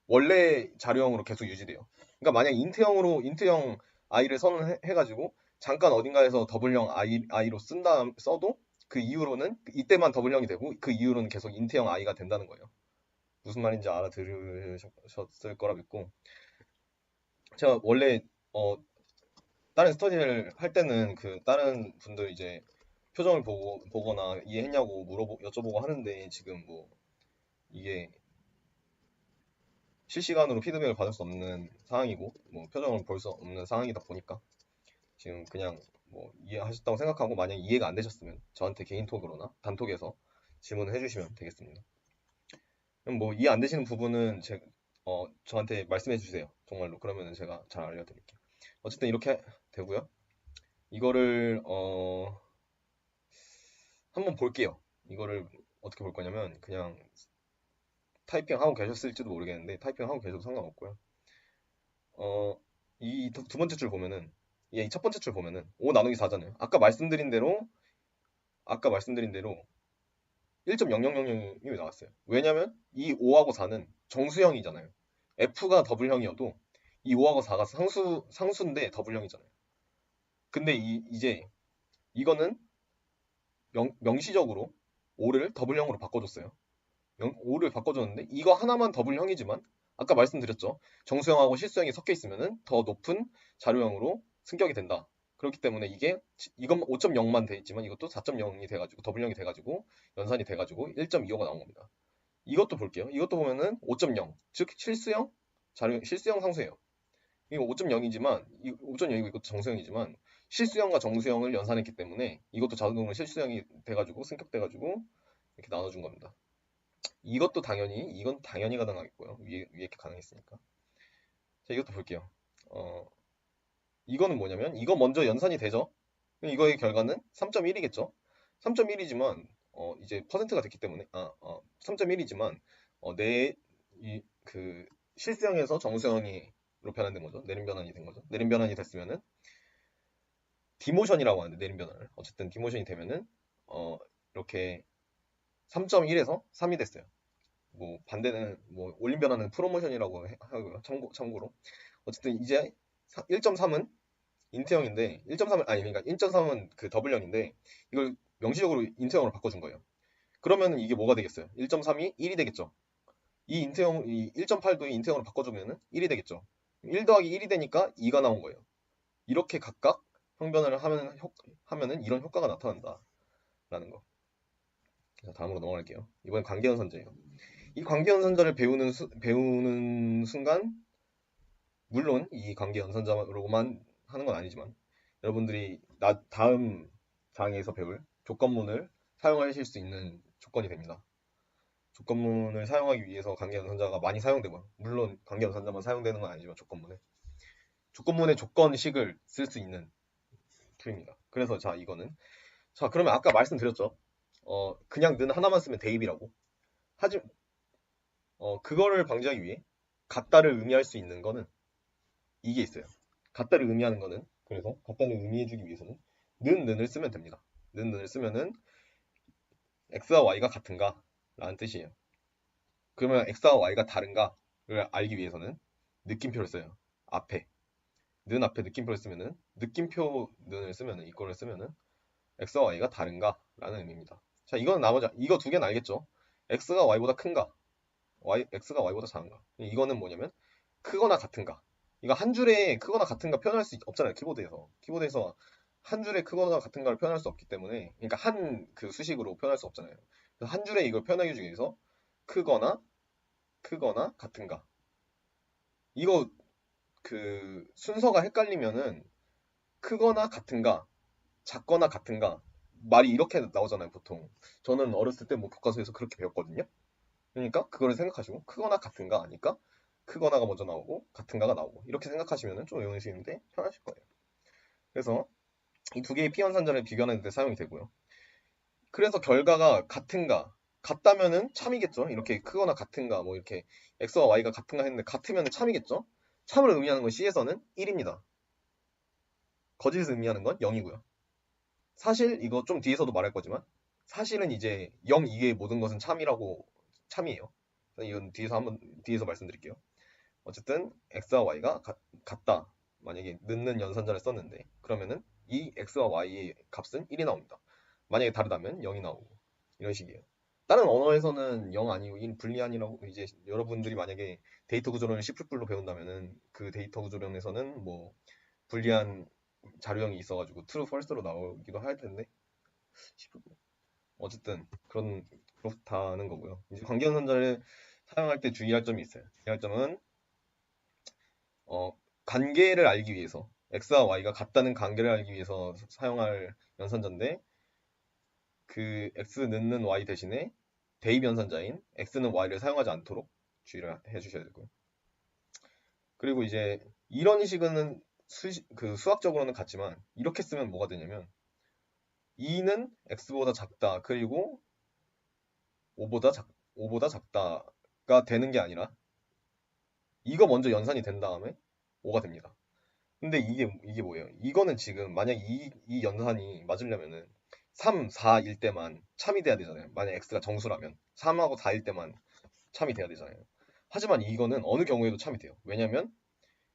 S1: 원래 자료형으로 계속 유지돼요. 그러니까 만약 인트형 i를 선언해가지고 잠깐 어딘가에서 더블형 i로 써도 그 이후로는 이때만 더블형이 되고 그 이후로는 계속 인트형 i가 된다는 거예요. 무슨 말인지 알아들으셨을 거라 믿고, 제가 원래 다른 스터디를 할 때는 그 다른 분들 이제 표정을 보거나 이해했냐고 여쭤보고 하는데, 지금 뭐 이게 실시간으로 피드백을 받을 수 없는 상황이고 뭐 표정을 볼 수 없는 상황이다 보니까 지금 그냥 뭐 이해하셨다고 생각하고, 만약 이해가 안 되셨으면 저한테 개인톡으로나 단톡에서 질문을 해주시면 되겠습니다. 그럼 뭐 이해 안 되시는 부분은 저한테 말씀해 주세요. 정말로. 그러면 제가 잘 알려드릴게요. 어쨌든 이렇게 되고요. 이거를 한번 볼게요. 이거를 어떻게 볼 거냐면, 그냥 타이핑하고 계셨을지도 모르겠는데 타이핑하고 계셔도 상관없고요. 이 두 번째 줄 보면은, 이 첫 번째 줄 보면은 5 나누기 4잖아요. 아까 말씀드린 대로 1.0000이 나왔어요. 왜냐면 이 5하고 4는 정수형이잖아요. F가 더블형이어도 이 5하고 4가 상수인데 더블형이잖아요. 근데 이제 이거는 명시적으로 5를 더블형으로 바꿔줬어요. 5를 바꿔줬는데 이거 하나만 더블형이지만, 아까 말씀드렸죠. 정수형하고 실수형이 섞여 있으면 더 높은 자료형으로 승격이 된다. 그렇기 때문에 이건 5.0만 돼 있지만 이것도 4.0이 돼가지고 더블형이 돼가지고 연산이 돼가지고 1.25가 나온 겁니다.
S2: 이것도 볼게요. 이것도 보면은 5.0, 즉 실수형 실수형 상수예요. 이거 5.0이지만 5.0이고 이것도 정수형이지만 실수형과 정수형을 연산했기 때문에 이것도 자동으로 실수형이 돼가지고 승격돼가지고 이렇게 나눠준 겁니다. 이건 당연히 가능하겠고요. 위에 이렇게 가능했으니까. 자, 이것도 볼게요. 이거는 뭐냐면 이거 먼저 연산이 되죠. 이거의 결과는 3.1이겠죠. 3.1이지만 이제 퍼센트가 됐기 때문에 3.1이지만 그 실수형에서 정수형으로 변환된 거죠. 내림 변환이 된 거죠. 내림 변환이 됐으면은 디모션이라고 하는데 내림 변환을 어쨌든 디모션이 되면은 이렇게 3.1에서 3이 됐어요. 뭐 반대는 뭐 올림 변환은 프로모션이라고 하고요. 참고로 어쨌든 이제 1.3은 인트형인데 1.3은 아니 그러니까 1.3은 그 더블형인데 이걸 명시적으로 인트형으로 바꿔준 거예요. 그러면 이게 뭐가 되겠어요? 1.3이 1이 되겠죠. 이 1.8도 인트형으로 바꿔주면은 1이 되겠죠. 1 더하기 1이 되니까 2가 나온 거예요. 이렇게 각각 형변을 하면은 이런 효과가 나타난다라는 거. 자, 다음으로 넘어갈게요. 이번엔 관계연산자예요. 이 관계연산자를 배우는 순간 물론 이 관계연산자로만 하는 건 아니지만 여러분들이 다음 장에서 배울 조건문을 사용하실 수 있는 조건이 됩니다. 조건문을 사용하기 위해서 관계연산자가 많이 사용되고요. 물론 관계연산자만 사용되는 건 아니지만 조건문의 조건식을 쓸 수 있는 툴입니다. 그래서 자 그러면 아까 말씀드렸죠. 그냥 는 하나만 쓰면 대입이라고. 그거를 방지하기 위해 같다를 의미할 수 있는 거는 이게 있어요. 같다를 의미하는 거는 그래서 같다를 의미해주기 위해서는 는을 쓰면 됩니다. 는을 쓰면은 x와 y가 같은가 라는 뜻이에요. 그러면 x와 y가 다른가를 알기 위해서는 느낌표를 써요. 는 앞에 느낌표를 쓰면은 느낌표 는을 쓰면은 이거를 쓰면은 x와 y가 다른가 라는 의미입니다. 자, 이거 두 개는 알겠죠? x가 y보다 큰가 x가 y보다 작은가. 이거는 뭐냐면 크거나 같은가. 이거 한 줄에 크거나 같은가 표현할 수 없잖아요. 키보드에서 한 줄에 크거나 같은가를 표현할 수 없기 때문에 그러니까 한 그 수식으로 표현할 수 없잖아요. 그래서 한 줄에 이걸 표현하기 위해서 크거나 같은가. 이거 그 순서가 헷갈리면은 크거나 같은가 작거나 같은가 말이 이렇게 나오잖아요. 보통 저는 어렸을 때 뭐 교과서에서 그렇게 배웠거든요. 그러니까 그거를 생각하시고 크거나 같은가 하니까 크거나가 먼저 나오고 같은가가 나오고 이렇게 생각하시면 좀 외우시는데 편하실 거예요. 그래서 이 두 개의 피연산자를 비교하는 데 사용이 되고요. 그래서 결과가 같다면은 참이겠죠. 이렇게 크거나 같은가 뭐 이렇게 x와 y가 같은가 했는데 같으면 참이겠죠. 참을 의미하는 건 C에서는 1입니다. 거짓을 의미하는 건 0이고요. 사실 이거 좀 뒤에서도 말할 거지만 사실은 이제 0 이외의 모든 것은 참이에요. 이건 뒤에서 말씀드릴게요. 어쨌든 x와 y가 같다. 만약에 넣는 연산자를 썼는데 그러면은 이 x와 y의 값은 1이 나옵니다. 만약에 다르다면 0이 나오고 이런 식이에요. 다른 언어에서는 0 아니고 1 불리한이라고 이제 여러분들이 만약에 데이터 구조론을 C++로 배운다면은 그 데이터 구조론에서는 뭐 불리한 자료형이 있어가지고 true, false로 나오기도 할 텐데 어쨌든 그렇다는 거고요. 이제 관계연산자를 사용할 때 주의할 점이 있어요. 주의할 점은 관계를 알기 위해서 x와 y가 같다는 관계를 알기 위해서 사용할 연산자인데 그 x 넣는 y 대신에 대입 연산자인 x는 y를 사용하지 않도록 주의를 해주셔야 되고요. 그리고 이제 이런 식은 수학적으로는 같지만 이렇게 쓰면 뭐가 되냐면 2는 x보다 작다 그리고 5보다 작다가 되는 게 아니라 이거 먼저 연산이 된 다음에 5가 됩니다. 근데 이게 뭐예요? 이거는 지금 만약 이 연산이 맞으려면은 3, 4일 때만 참이 돼야 되잖아요. 만약 x가 정수라면 3하고 4일 때만 참이 돼야 되잖아요. 하지만 이거는 어느 경우에도 참이 돼요. 왜냐면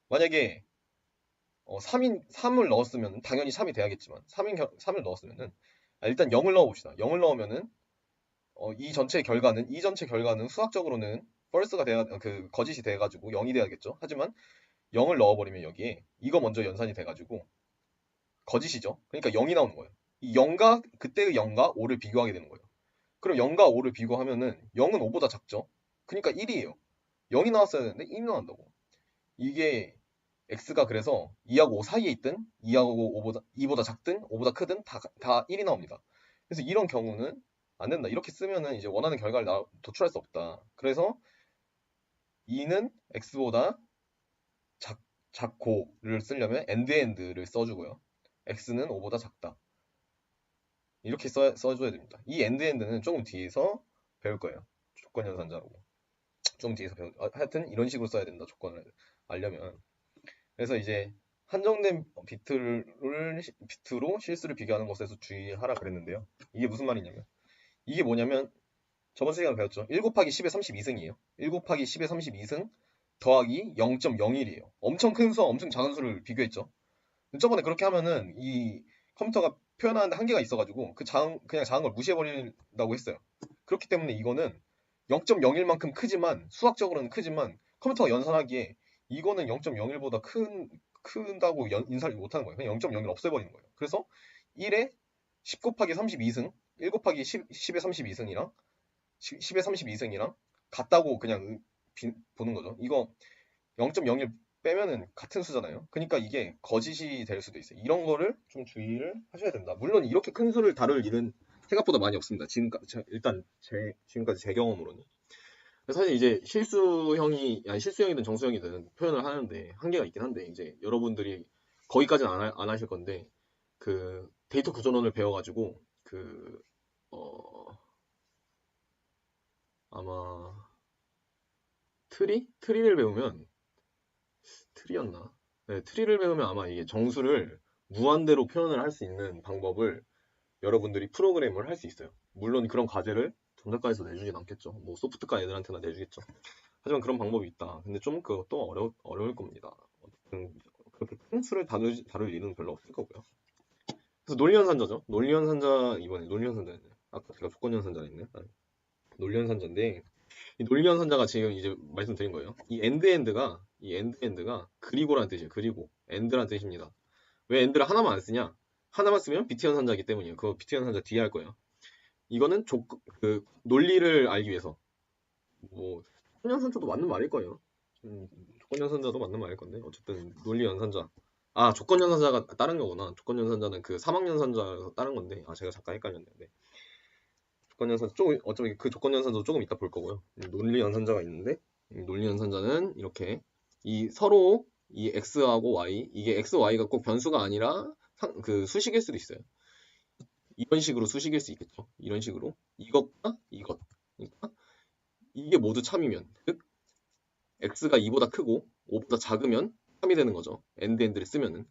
S2: 만약에 3을 넣었으면 당연히 참이 돼야겠지만 3을 넣었으면은 일단 0을 넣어봅시다. 0을 넣으면은 이 전체 결과는 수학적으로는 false가 거짓이 돼가지고 0이 돼야겠죠. 하지만 0을 넣어버리면 여기에 이거 먼저 연산이 돼가지고 거짓이죠. 그러니까 0이 나오는 거예요. 이 0과 그때의 0과 5를 비교하게 되는 거예요. 그럼 0과 5를 비교하면은 0은 5보다 작죠. 그러니까 1이에요. 0이 나왔어야 되는데 1이 나온다고. 이게 x가 그래서 2하고 5 사이에 있든 2하고 2보다 작든 5보다 크든 다 1이 나옵니다. 그래서 이런 경우는 안 된다. 이렇게 쓰면은 이제 원하는 결과를 도출할 수 없다. 그래서 2는 x보다 작고를 쓰려면 end를 써주고요. x는 5보다 작다. 이렇게 써줘야 됩니다. 이 end는 조금 뒤에서 배울 거예요. 조건연산자라고. 좀 뒤에서 하여튼 이런 식으로 써야 된다. 조건을 알려면. 그래서 이제 한정된 비트로 실수를 비교하는 것에서 주의하라 그랬는데요. 이게 무슨 말이냐면 이게 뭐냐면 저번 시간에 배웠죠. 1 곱하기 10의 32승이에요. 1 곱하기 10의 32승 더하기 0.01이에요. 엄청 큰 수와 엄청 작은 수를 비교했죠. 저번에 그렇게 하면은 이 컴퓨터가 표현하는데 한계가 있어가지고 그냥 작은 걸 무시해버린다고 했어요. 그렇기 때문에 이거는 0.01만큼 크지만 수학적으로는 크지만 컴퓨터가 연산하기에 이거는 0.01보다 큰다고 인사를 못하는 거예요. 그냥 0.01을 없애버리는 거예요. 그래서 1에 10 곱하기 32승, 1 곱하기 10의 32승이랑 10의 32승이랑 같다고 그냥 보는 거죠. 이거 0.01 빼면은 같은 수잖아요. 그러니까 이게 거짓이 될 수도 있어요. 이런 거를 좀 주의를 하셔야 된다. 물론 이렇게 큰 수를 다룰 일은 생각보다 많이 없습니다. 일단 지금까지 제 경험으로는. 사실 이제 실수형이든 정수형이든 표현을 하는데 한계가 있긴 한데 이제 여러분들이 거기까지는 안 하실 건데 그 데이터 구조론을 배워가지고 아마 트리를 배우면 트리였나? 네, 트리를 배우면 아마 이게 정수를 무한대로 표현을 할 수 있는 방법을 여러분들이 프로그램을 할 수 있어요. 물론 그런 과제를 전자과에서 내주진 않겠죠. 뭐 소프트과 애들한테나 내주겠죠. 하지만 그런 방법이 있다. 근데 좀 그것도 어려울 겁니다. 그렇게 큰 수를 다룰 일은 별로 없을 거고요. 그래서 논리연산자죠. 이번에 논리연산자였네. 아까 제가 조건연산자 했네. 논리연산자인데 이 논리연산자가 지금 이제 말씀드린 거예요. 이 엔드가 그리고라는 뜻이에요. 그리고 엔드라는 뜻입니다. 왜 엔드를 하나만 안 쓰냐? 하나만 쓰면 비트 연산자이기 때문이에요. 그거 비트 연산자 뒤에 할 거예요. 이거는 논리를 알기 위해서 뭐 조건 연산자도 맞는 말일 거예요. 조건 연산자도 맞는 말일 건데 어쨌든 논리 연산자. 아 조건 연산자가 다른 거구나. 조건 연산자는 그 사막 연산자에서 다른 건데 제가 잠깐 헷갈렸는데 조건 연산자 어차피 그 조건 연산자도 조금 이따 볼 거고요. 논리 연산자가 있는데 논리 연산자는 이렇게 서로 이 x하고 y 이게 x, y가 꼭 변수가 아니라 그 수식일 수도 있어요. 이런 식으로 수식일 수 있겠죠. 이런 식으로 이것과 이것. 그러니까 이게 모두 참이면 즉 x가 2보다 크고 5보다 작으면 참이 되는 거죠. end를 쓰면은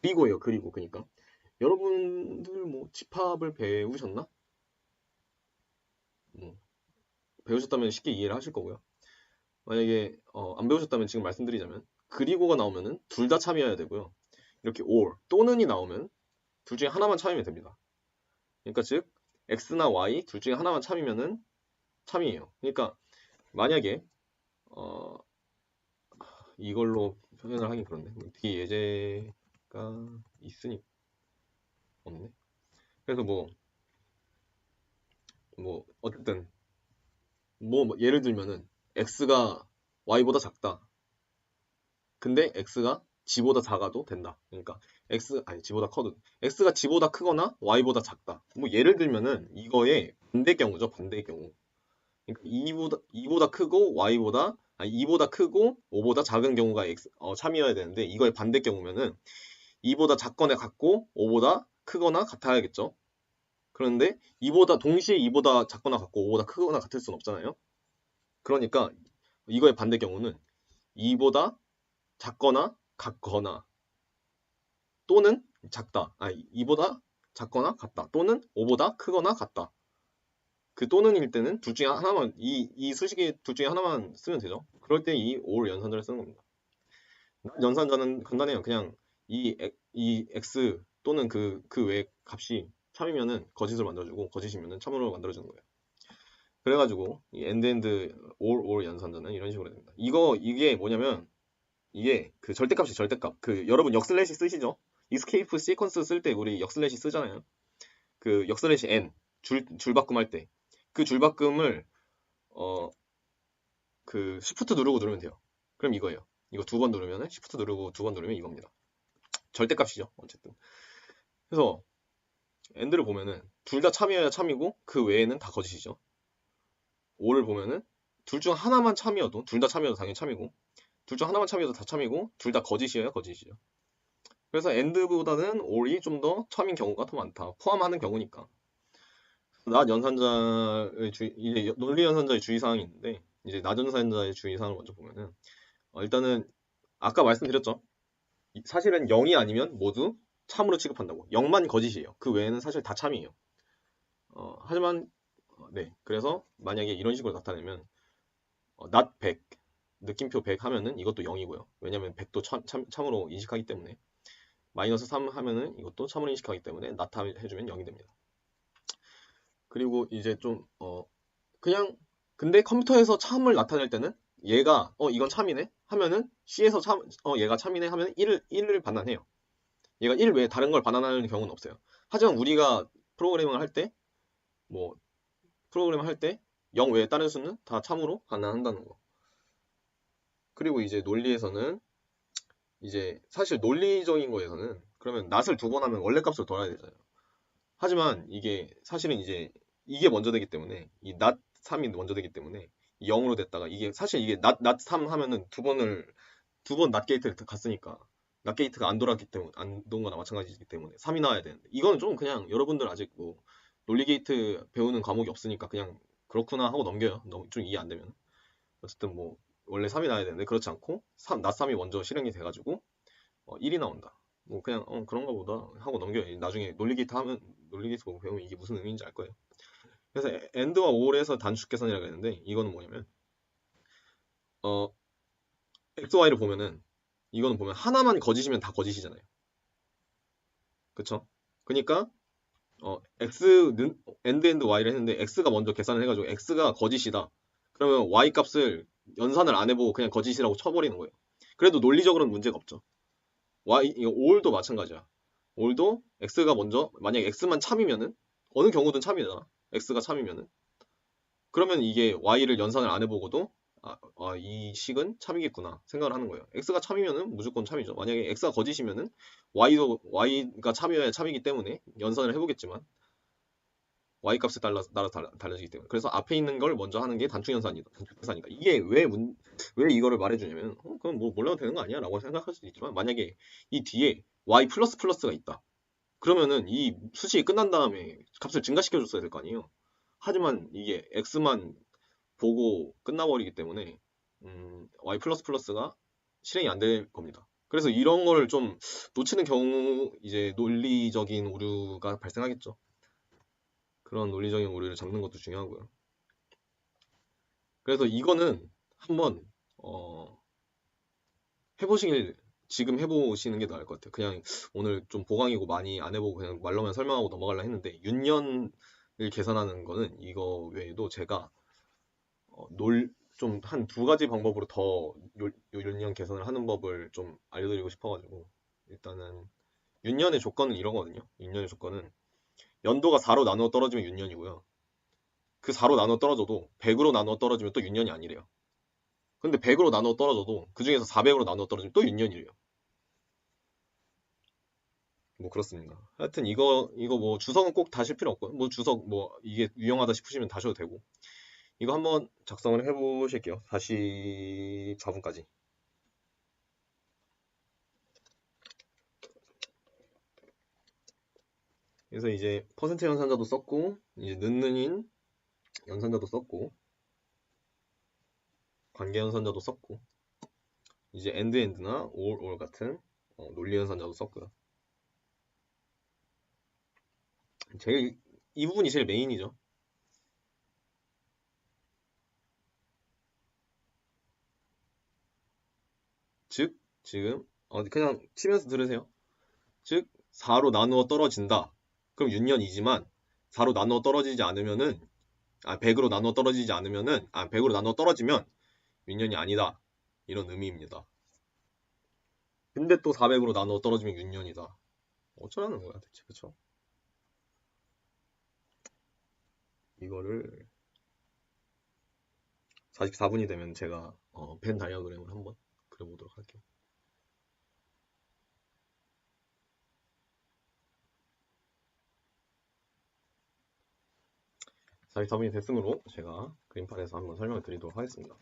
S2: 그리고예요. 그러니까 여러분들 뭐 집합을 배우셨나? 배우셨다면 쉽게 이해를 하실 거고요. 만약에 안 배우셨다면 지금 말씀드리자면 그리고가 나오면은 둘 다 참여해야 되고요. 이렇게 or 또는이 나오면 둘 중에 하나만 참이면 됩니다. 그러니까 즉 x나 y 둘 중에 하나만 참이면은 참이에요. 그러니까 만약에 이걸로 표현을 하긴 그렇네. 뒤에 예제가 있으니 없네. 그래서 어쨌든 예를 들면은 x가 y보다 작다. 근데 x가 g보다 작아도 된다. 그러니까 g보다 커도 x가 g보다 크거나 y보다 작다. 예를 들면은 이거의 반대 경우죠. 반대의 경우. 그러니까 2보다 크고 2보다 크고 5보다 작은 경우가 참이어야 되는데 이거의 반대 경우면은 2보다 작거나 같고 5보다 크거나 같아야겠죠. 그런데 동시에 2보다 작거나 같고 5보다 크거나 같을 수는 없잖아요. 그러니까 이거의 반대 경우는 2보다 작거나 같거나 또는 2보다 작거나 같다 또는 5보다 크거나 같다. 그 또는일 때는 둘 중에 하나만 이 수식이 둘 중에 하나만 쓰면 되죠. 그럴 때 이 or 연산자를 쓰는 겁니다. 연산자는 간단해요. 그냥 이 x 또는 그 외 값이 참이면은 거짓을 만들어주고 거짓이면은 참으로 만들어주는 거예요. 그래가지고 이 end or 연산자는 이런 식으로 됩니다. 이게 뭐냐면 이게 그 절대값이 절대값. 여러분 역슬래시 쓰시죠? escape 시퀀스 쓸 때 우리 역슬래시 쓰잖아요. 그 역슬래시 n 줄 바꿈할 때
S1: 그 줄바꿈을 그 Shift 누르고 누르면 돼요. 그럼 이거예요. 이거 2번 누르면 Shift 누르고 2번 누르면 이겁니다. 절대값이죠. 어쨌든. 그래서 AND를 보면은 둘 다 참이어야 참이고 그 외에는 다 거짓이죠. O를 보면은 둘 중 하나만 참이어도 둘 다 참이어도 당연히 참이고 둘 중 하나만 참이어도 다 참이고 둘 다 거짓이어야 거짓이죠. 그래서 AND보다는 OR이 좀 더 참인 경우가 더 많다. 포함하는 경우니까. 낮 연산자의 이제 논리 연산자의 주의사항이 있는데 이제 낮 연산자의 주의사항을 먼저 보면은 일단은 아까 말씀드렸죠. 사실은 0이 아니면 모두 참으로 취급한다고. 0만 거짓이에요. 그 외에는 사실 다 참이에요. 하지만 네. 그래서 만약에 이런 식으로 나타내면 not 100 느낌표 100 하면은 이것도 0이고요. 왜냐면 100도 참으로 인식하기 때문에 마이너스 3 하면은 이것도 참으로 인식하기 때문에 not 해주면 0이 됩니다. 그리고 이제 좀 그냥 근데 컴퓨터에서 참을 나타낼 때는 얘가 이건 참이네 하면은 C에서 얘가 참이네 하면 1을 반환해요. 얘가 1 외에 다른 걸 반환하는 경우는 없어요. 하지만 우리가 프로그래밍을 할 때 뭐 프로그램을 할 때 0 외에 다른 수는 다 참으로 반환한다는 거. 그리고 이제 논리에서는 이제 사실 논리적인 거에서는 그러면 not을 2번 하면 원래 값을 덜어야 되잖아요. 하지만 이게 사실은 이제 이게 먼저 되기 때문에 이 not 3이 먼저 되기 때문에 0으로 됐다가 이게 사실 이게 not 3 하면은 두 번 not 게이트를 갔으니까 not 게이트가 안 돌았기 때문에 안 돈 거나 마찬가지이기 때문에 3이 나와야 되는데 이거는 좀 그냥 여러분들 아직 뭐 논리 게이트 배우는 과목이 없으니까 그냥 그렇구나 하고 넘겨요. 좀 이해 안 되면. 어쨌든 뭐 원래 3이 나와야 되는데 그렇지 않고 not 3이 먼저 실행이 돼가지고 1이 나온다. 뭐 그냥 그런가 보다 하고 넘겨요. 나중에 논리 게이트 보고 배우면 이게 무슨 의미인지 알 거예요. 그래서 AND와 OR에서 단축 계산이라고 했는데 이거는 뭐냐면 X, Y를 보면은 이거는 보면 하나만 거짓이면 다 거짓이잖아요. 그쵸? 그러니까 X는 AND Y를 했는데 X가 먼저 계산을 해가지고 X가 거짓이다. 그러면 Y 값을 연산을 안 해보고 그냥 거짓이라고 쳐버리는 거예요. 그래도 논리적으로는 문제가 없죠. 이거 OR도 마찬가지야. OR도 X가 먼저 만약에 X만 참이면은 어느 경우든 참이잖아. X가 참이면은 그러면 이게 Y를 연산을 안 해보고도 이 식은 참이겠구나 생각을 하는 거예요. X가 참이면은 무조건 참이죠. 만약에 X가 거짓이면은 Y가 참이어야 참이기 때문에 연산을 해보겠지만 Y 값에 따라 달라지기 때문에 그래서 앞에 있는 걸 먼저 하는 게 단축 연산이다. 단축 계산이다. 이게 왜 이거를 말해주냐면 그럼 뭐 몰라도 되는 거 아니야? 라고 생각할 수도 있지만 만약에 이 뒤에 Y 플러스 플러스가 있다. 그러면은 이 수식이 끝난 다음에 값을 증가시켜 줬어야 될 거 아니에요. 하지만 이게 X만 보고 끝나버리기 때문에 Y 플러스 플러스가 실행이 안 될 겁니다. 그래서 이런 거를 좀 놓치는 경우 이제 논리적인 오류가 발생하겠죠. 그런 논리적인 오류를 잡는 것도 중요하고요. 그래서 이거는 한번 지금 해보시는 게 나을 것 같아요. 그냥 오늘 좀 보강이고 많이 안 해보고 그냥 말로만 설명하고 넘어가려 했는데 윤년을 계산하는 거는 이거 외에도 제가 좀 한 2가지 방법으로 더 윤년 계산을 하는 법을 좀 알려드리고 싶어가지고 일단은 윤년의 조건은 이러거든요. 윤년의 조건은 연도가 4로 나누어 떨어지면 윤년이고요. 그 4로 나누어 떨어져도 100으로 나누어 떨어지면 또 윤년이 아니래요. 근데 100으로 나누어 떨어져도 그 중에서 400으로 나누어 떨어지면 또 윤년이래요. 뭐 그렇습니다. 하여튼 이거 뭐 주석은 꼭 다실 필요 없고요. 뭐 주석 뭐 이게 유용하다 싶으시면 다셔도 되고 이거 한번 작성을 해보실게요. 다시 4분까지. 그래서 이제 퍼센트 연산자도 썼고 이제 는는인 연산자도 썼고 관계 연산자도 썼고 이제 엔드엔드나 올 같은 논리 연산자도 썼고요. 이 부분이 제일 메인이죠. 즉 지금 그냥 치면서 들으세요. 즉 4로 나누어 떨어진다. 그럼 윤년이지만 4로 나누어 떨어지지 않으면은 100으로 나누어 떨어지지 않으면은 100으로 나누어 떨어지면 윤년이 아니다. 이런 의미입니다. 근데 또 400으로 나누어 떨어지면 윤년이다. 어쩌라는 거야 대체 그쵸? 이거를 44분이 되면 제가 벤 다이어그램을 한번 그려보도록 할게요. 44분이 됐으므로 제가 그림판에서 한번 설명을 드리도록 하겠습니다.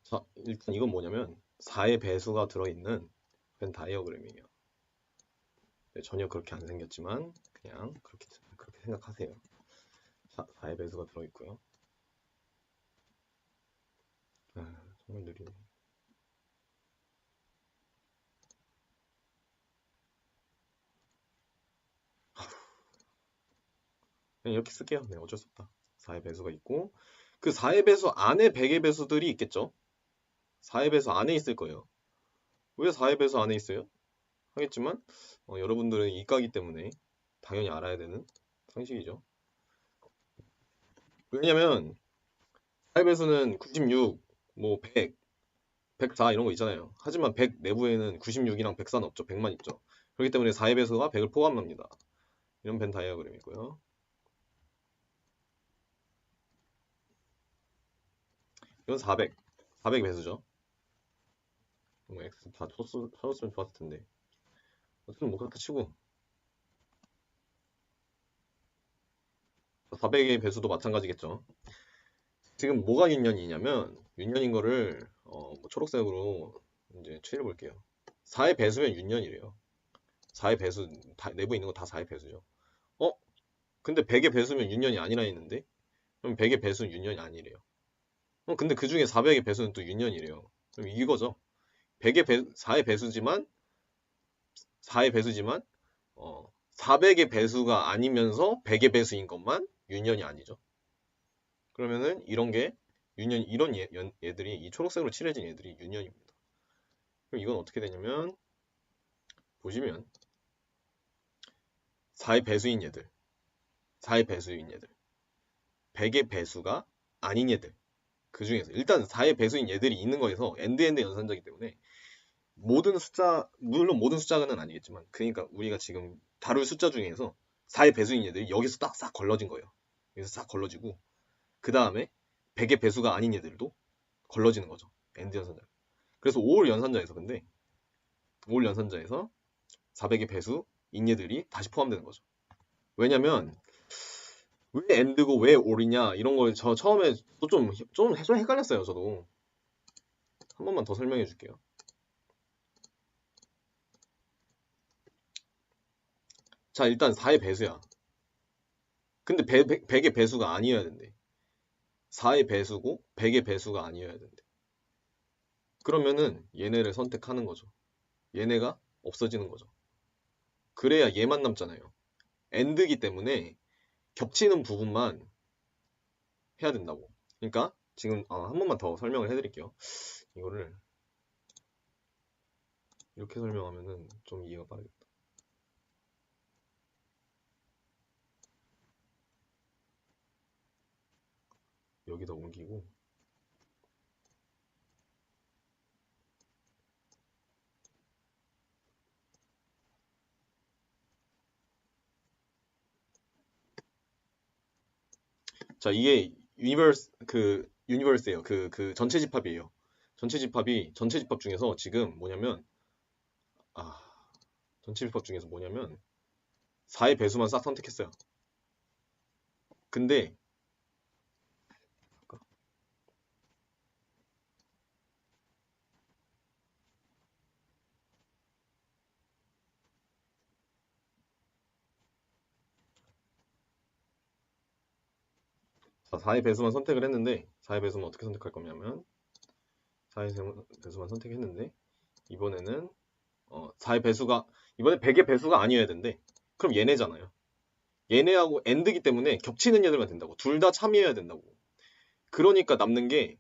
S1: 자, 일단 이건 뭐냐면 4의 배수가 들어있는 벤 다이어그램이에요. 네, 전혀 그렇게 안 생겼지만 그냥 그렇게 생각하세요. 자, 4의 배수가 들어있고요. 정말 느리네. 그냥 이렇게 쓸게요. 네, 어쩔 수 없다. 4의 배수가 있고 그 4의 배수 안에 100의 배수들이 있겠죠. 4의 배수 안에 있을 거예요. 왜 4의 배수 안에 있어요? 하겠지만 여러분들은 이과기 때문에 당연히 알아야 되는 상식이죠. 왜냐면 4의 배수는 96, 뭐 100, 104 이런 거 있잖아요. 하지만 100 내부에는 96이랑 104는 없죠. 100만 있죠. 그렇기 때문에 4의 배수가 100을 포함합니다. 이런 벤 다이어그램이고요. 이건 400. 400 배수죠. 뭐 X 다 쳐줬으면 좋았을 텐데. 어쨌든 뭐 그렇다 치고 400의 배수도 마찬가지겠죠. 지금 뭐가 윤년이냐면 윤년인 거를 뭐 초록색으로 이제 칠해 볼게요. 4의 배수면 윤년이래요. 4의 배수 내부에 있는 거 다 4의 배수죠. 근데 100의 배수면 윤년이 아니라 했는데 그럼 100의 배수는 윤년이 아니래요. 근데 그 중에 400의 배수는 또 윤년이래요. 그럼 이거죠. 4의 배수지만 4의 배수지만 400의 배수가 아니면서 100의 배수인 것만 윤년이 아니죠. 그러면은 이런 게 윤년 이런 얘들이 이 초록색으로 칠해진 얘들이 윤년입니다. 그럼 이건 어떻게 되냐면 보시면 4의 배수인 얘들, 4의 배수인 얘들, 100의 배수가 아닌 얘들 그 중에서 일단 4의 배수인 얘들이 있는 거에서 엔드 연산자이기 때문에 모든 숫자 물론 모든 숫자는 아니겠지만 그러니까 우리가 지금 다룰 숫자 중에서 4의 배수인 얘들이 여기서 딱 싹 걸러진 거예요. 여기서 싹 걸러지고 그 다음에 100의 배수가 아닌 얘들도 걸러지는 거죠. 엔드 연산자. 그래서 5월 연산자에서 근데 5월 연산자에서 400의 배수인 얘들이 다시 포함되는 거죠. 왜냐면 왜 엔드고 왜 올이냐 이런 걸 저 처음에 좀 헷갈렸어요. 저도 한 번만 더 설명해 줄게요. 자 일단 4의 배수야. 근데 100의 배수가 아니어야 된대. 4의 배수고 100의 배수가 아니어야 된대. 그러면은 얘네를 선택하는 거죠. 얘네가 없어지는 거죠. 그래야 얘만 남잖아요. 엔드기 때문에 겹치는 부분만 해야 된다고. 그러니까 지금 한 번만 더 설명을 해드릴게요. 이거를 이렇게 설명하면은 좀 이해가 빠르겠다. 여기다 옮기고 자 이게 유니버스예요. 그 전체 집합이에요. 전체 집합 중에서 지금 뭐냐면 전체 집합 중에서 뭐냐면 4의 배수만 싹 선택했어요. 근데 자, 4의 배수만 선택을 했는데 4의 배수만 어떻게 선택할 거냐면 4의 배수만 선택했는데 이번에는 4의 배수가 이번에 100의 배수가 아니어야 된대. 그럼 얘네잖아요. 얘네하고 엔드기 때문에 겹치는 얘들만 된다고. 둘 다 참여해야 된다고. 그러니까 남는 게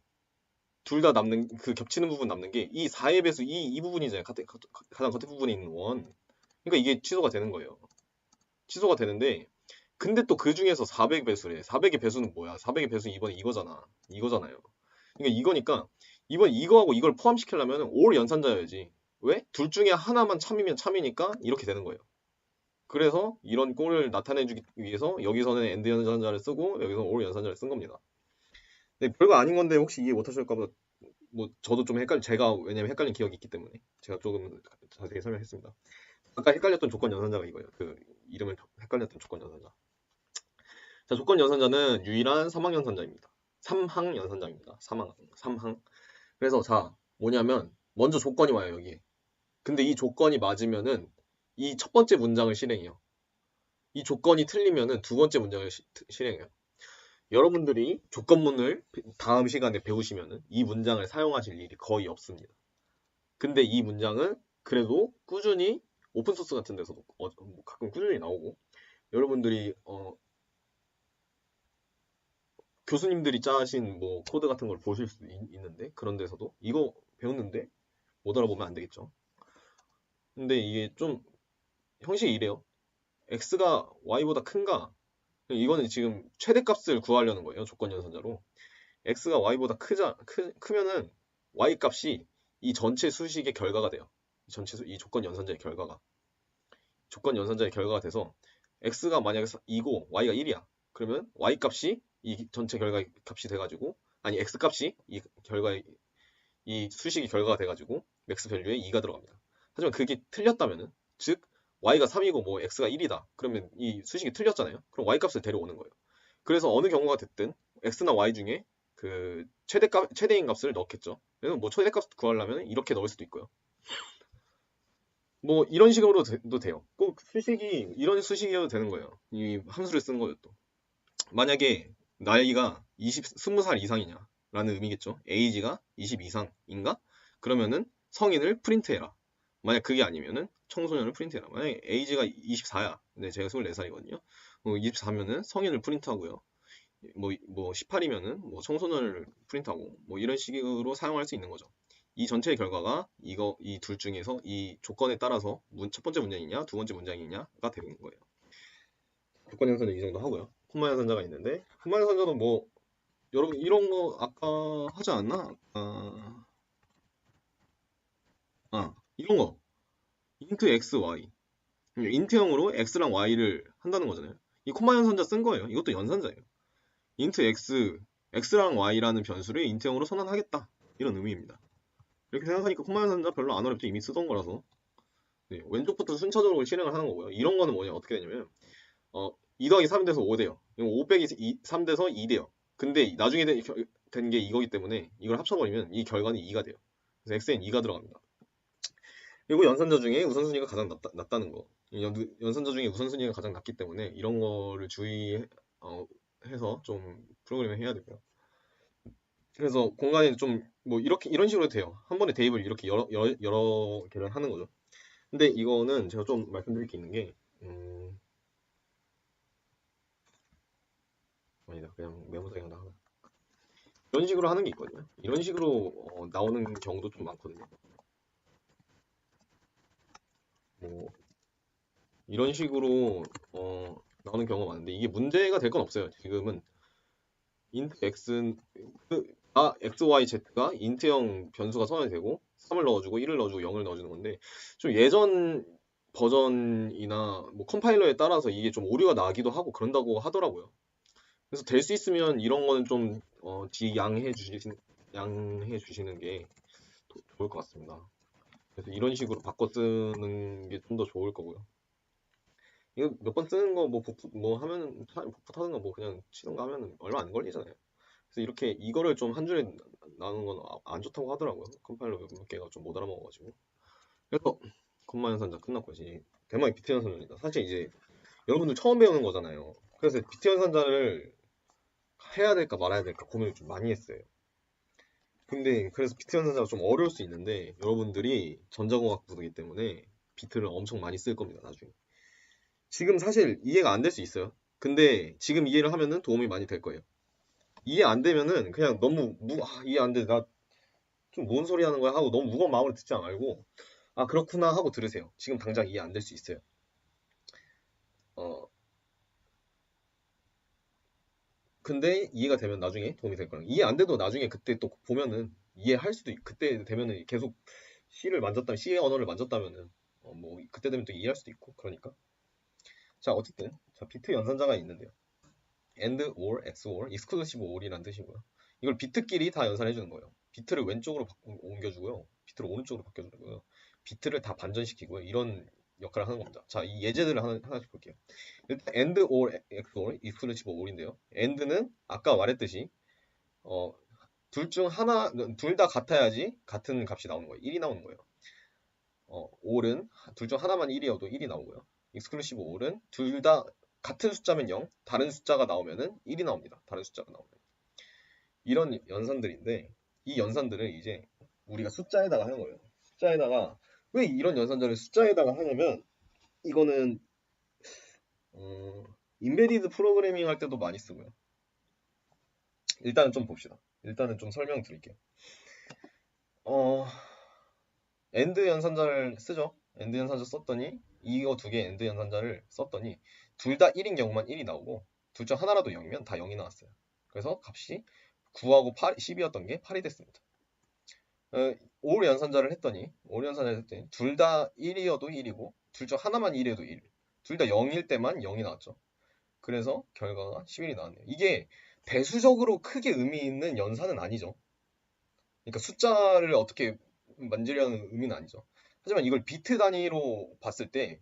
S1: 둘 다 남는 그 겹치는 부분 남는 게 이 4의 배수 이 부분이잖아요. 가장 겉에 부분에 있는 원. 그러니까 이게 취소가 되는 거예요. 취소가 되는데 근데 또 그 중에서 400 배수래. 400의 배수는 뭐야? 400의 배수 이번에 이거잖아. 이거잖아요. 그러니까 이거니까 이번 이거하고 이걸 포함시키려면 올 연산자여야지. 왜? 둘 중에 하나만 참이면 참이니까 이렇게 되는 거예요. 그래서 이런 꼴을 나타내주기 위해서 여기서는 엔드 연산자를 쓰고 여기서 올 연산자를 쓴 겁니다. 근데 별거 아닌 건데 혹시 이해 못하실까 봐 뭐 저도 좀 제가 왜냐면 헷갈린 기억이 있기 때문에 제가 조금 자세히 설명했습니다. 아까 헷갈렸던 조건 연산자가 이거예요. 그 이름을 헷갈렸던 조건 연산자. 자, 조건 연산자는 유일한 삼항 연산자입니다. 삼항 연산자입니다. 삼항. 그래서 자, 뭐냐면 먼저 조건이 와요, 여기에. 근데 이 조건이 맞으면은 이 첫 번째 문장을 실행해요. 이 조건이 틀리면은 두 번째 문장을 실행해요. 여러분들이 조건문을 다음 시간에 배우시면은 이 문장을 사용하실 일이 거의 없습니다. 근데 이 문장은 그래도 꾸준히 오픈소스 같은 데서도 가끔 꾸준히 나오고 여러분들이 교수님들이 짜신 뭐 코드 같은 걸 보실 수 있는데 그런 데서도 이거 배웠는데 못 알아보면 안 되겠죠. 근데 이게 좀 형식이 이래요. x가 y보다 큰가? 이거는 지금 최대값을 구하려는 거예요. 조건 연산자로. x가 y보다 크면은 y 값이 이 전체 수식의 결과가 돼요. 이 조건 연산자의 결과가. 조건 연산자의 결과가 돼서 x가 만약에 2고 y가 1이야. 그러면 y 값이 이 전체 결과 값이 돼가지고 아니 x 값이 이 수식의 결과가 돼가지고 맥스 밸류에 2가 들어갑니다. 하지만 그게 틀렸다면은 즉 y가 3이고 뭐 x가 1이다. 그러면 이 수식이 틀렸잖아요. 그럼 y 값을 데려오는 거예요. 그래서 어느 경우가 됐든 x나 y 중에 그 최대인 값을 넣겠죠. 그래서 뭐 최대값 구하려면 이렇게 넣을 수도 있고요. 뭐 이런 식으로도 돼요. 꼭 이런 수식이어도 되는 거예요. 이 함수를 쓴 거예요 또. 만약에 나이가 20살 이상이냐 라는 의미겠죠. age가 20 이상인가? 그러면은 성인을 프린트해라. 만약 그게 아니면은 청소년을 프린트해라. 만약에 age가 24야. 근데 제가 24살이거든요. 24면은 성인을 프린트하고요. 뭐 18이면은 뭐 청소년을 프린트하고 뭐 이런 식으로 사용할 수 있는 거죠. 이 전체의 결과가 이 둘 중에서 이 조건에 따라서 첫 번째 문장이냐 두 번째 문장이냐가 되는 거예요. 조건 연산자 이 정도 하고요. 콤마 연산자가 있는데 콤마 연산자는 뭐 여러분 이런 거 아까 하지 않았나? 이런 거 int x y 인트형으로 x랑 y를 한다는 거잖아요. 이 콤마 연산자 쓴 거예요. 이것도 연산자예요. int x랑 y라는 변수를 인트형으로 선언하겠다. 이런 의미입니다. 이렇게 생각하니까 콤마 연산자 별로 안 어렵죠. 이미 쓰던 거라서. 네, 왼쪽부터 순차적으로 실행을 하는 거고요. 이런 거는 뭐냐 어떻게 되냐면 2 더하기 3 돼서 5 돼요. 5 빼기 3 돼서 2 돼요. 근데 나중에 된 게 이거기 때문에 이걸 합쳐버리면 이 결과는 2가 돼요. 그래서 x엔 2가 들어갑니다. 그리고 연산자 중에 우선순위가 가장 낮다는 거. 연산자 중에 우선순위가 가장 낮기 때문에 이런 거를 주의해서 좀 프로그래밍 해야 되고요. 그래서 공간이 좀 뭐 이런 식으로 돼요. 한 번에 대입을 이렇게 여러 개를 하는 거죠. 근데 이거는 제가 좀 말씀드릴 게 있는 게 아니다. 그냥 메모장에 하나. 이런 식으로 하는 게 있거든요. 이런 식으로 나오는 경우도 좀 많거든요. 뭐 이런 식으로 나오는 경우가 많은데 이게 문제가 될 건 없어요. 지금은 int x는 x, y, z가 int형 변수가 선언이 되고 3을 넣어주고 1을 넣어주고 0을 넣어주는 건데 좀 예전 버전이나 뭐 컴파일러에 따라서 이게 좀 오류가 나기도 하고 그런다고 하더라고요. 그래서 될 수 있으면 이런 거는 좀 양해 주시는 게 좋을 것 같습니다. 그래서 이런 식으로 바꿔 쓰는 게 좀 더 좋을 거고요. 이거 몇 번 쓰는 거 뭐 하면은 복붙하는 거 뭐 그냥 치는 거 하면은 얼마 안 걸리잖아요. 그래서 이렇게 이거를 좀 한 줄에 나누는 건 안 좋다고 하더라고요. 컴파일러 몇 개가 좀 못 알아먹어가지고. 그래서 콤마 연산자 끝났고 이제 대망의 비트 연산자입니다. 사실 이제 여러분들 처음 배우는 거잖아요. 그래서 비트 연산자를 해야 될까 말아야 될까 고민을 좀 많이 했어요. 근데 그래서 비트 연산자가 좀 어려울 수 있는데 여러분들이 전자공학부이기 때문에 비트를 엄청 많이 쓸 겁니다. 나중에. 지금 사실 이해가 안 될 수 있어요. 근데 지금 이해를 하면은 도움이 많이 될 거예요. 이해 안 되면은 그냥 너무 이해 안 돼. 나 좀 뭔 소리 하는 거야 하고 너무 무거운 마음으로 듣지 말고 그렇구나 하고 들으세요. 지금 당장 이해 안 될 수 있어요. 어 근데 이해가 되면 나중에 도움이 될 거예요. 이해 안 돼도 나중에 그때 또 보면은 이해할 수도 그때 되면은 계속 C의 언어를 만졌다면은 뭐 그때 되면 또 이해할 수도 있고 그러니까 자, 어쨌든 자, 비트 연산자가 있는데요. AND, OR, XOR, exclusive OR이라는 뜻이고요. 이걸 비트끼리 다 연산해 주는 거예요. 비트를 왼쪽으로 옮겨주고요. 비트를 오른쪽으로 바꿔주고요. 비트를 다 반전시키고요. 이런 역할을 하는 겁니다. 자, 이 예제들을 하나씩 볼게요. 일단 AND, OR, XOR, exclusive OR인데요. AND는 아까 말했듯이 둘 중 하나, 둘 다 같아야지 같은 값이 나오는 거예요. 1이 나오는 거예요. OR은 둘 중 하나만 1이어도 1이 나오고요. exclusive OR은 둘 다 같은 숫자면 0, 다른 숫자가 나오면은 1이 나옵니다. 다른 숫자가 나오면. 이런 연산들인데 이 연산들을 이제 우리가 숫자에다가 하는 거예요. 숫자에다가 왜 이런 연산자를 숫자에다가 하냐면 이거는 인베디드 프로그래밍 할 때도 많이 쓰고요. 일단은 좀 봅시다. 일단은 좀 설명드릴게요. 엔드 연산자를 쓰죠. 엔드 연산자 썼더니 이거 두 개 엔드 연산자를 썼더니 둘 다 1인 경우만 1이 나오고 둘 중 하나라도 0이면 다 0이 나왔어요. 그래서 값이 9하고 8, 10이었던 게 8이 됐습니다. 올 연산자를 했더니 둘 다 1이어도 1이고 둘 중 하나만 1이어도 1. 둘 다 0일 때만 0이 나왔죠. 그래서 결과가 11이 나왔네요. 이게 대수적으로 크게 의미 있는 연산은 아니죠. 그러니까 숫자를 어떻게 만지려는 의미는 아니죠. 하지만 이걸 비트 단위로 봤을 때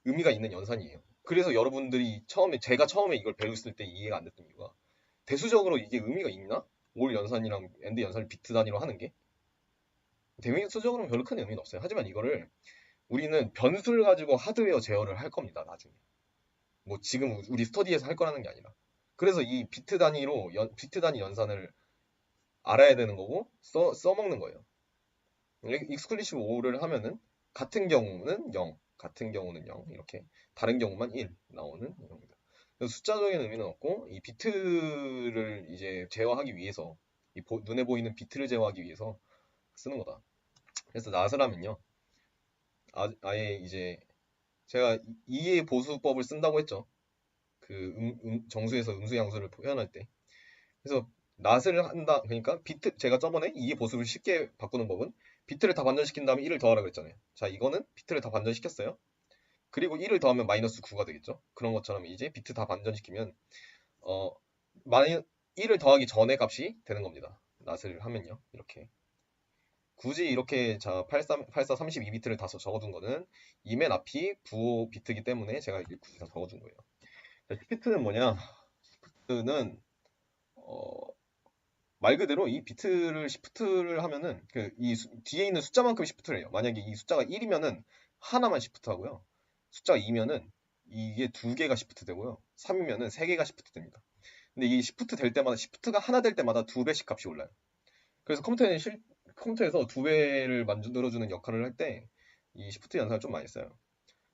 S1: 의미가 있는 연산이에요. 그래서 여러분들이 제가 처음에 이걸 배웠을 때 이해가 안 됐던 이유가 대수적으로 이게 의미가 있나? 올 연산이랑 엔드 연산을 비트 단위로 하는 게 대수적으로는 별로 큰 의미는 없어요. 하지만 이거를 우리는 변수를 가지고 하드웨어 제어를 할 겁니다. 나중에. 뭐 지금 우리 스터디에서 할 거라는 게 아니라. 그래서 이 비트 단위 연산을 알아야 되는 거고 써먹는 거예요. 익스클루시브 5를 하면은 같은 경우는 0, 같은 경우는 0 이렇게 다른 경우만 1 나오는 겁니다. 그래서 숫자적인 의미는 없고 이 비트를 이제 제어하기 위해서 눈에 보이는 비트를 제어하기 위해서 쓰는 거다. 그래서 나스라면요. 아예 이제 제가 이해 보수법을 쓴다고 했죠. 그 정수에서 음수양수를 표현할 때. 그래서 낫을 한다. 그러니까 제가 저번에 이해 보수를 쉽게 바꾸는 법은 비트를 다 반전시킨 다음에 1을 더하라 그랬잖아요. 자, 이거는 비트를 다 반전시켰어요. 그리고 1을 더하면 마이너스 9가 되겠죠. 그런 것처럼 이제 비트 다 반전시키면 어 1을 더하기 전에 값이 되는 겁니다. 낫을 하면요. 이렇게. 굳이 이렇게 자 84 32비트를 다 적어둔 거는 이 맨 앞이 부호 비트이기 때문에 제가 이렇게 굳이 다 적어준 거예요. 자, 시프트는 뭐냐? 시프트는 말 그대로 이 비트를 시프트를 하면은 뒤에 있는 숫자만큼 시프트를 해요. 만약에 이 숫자가 1이면은 하나만 시프트 하고요. 숫자가 2면은 이게 두 개가 시프트 되고요. 3이면은 세 개가 시프트 됩니다. 근데 이 시프트 될 때마다 시프트가 하나 될 때마다 두 배씩 값이 올라요. 그래서 컴퓨터에서 두 배를 만들어주는 역할을 할 때 이 시프트 연산을 좀 많이 써요.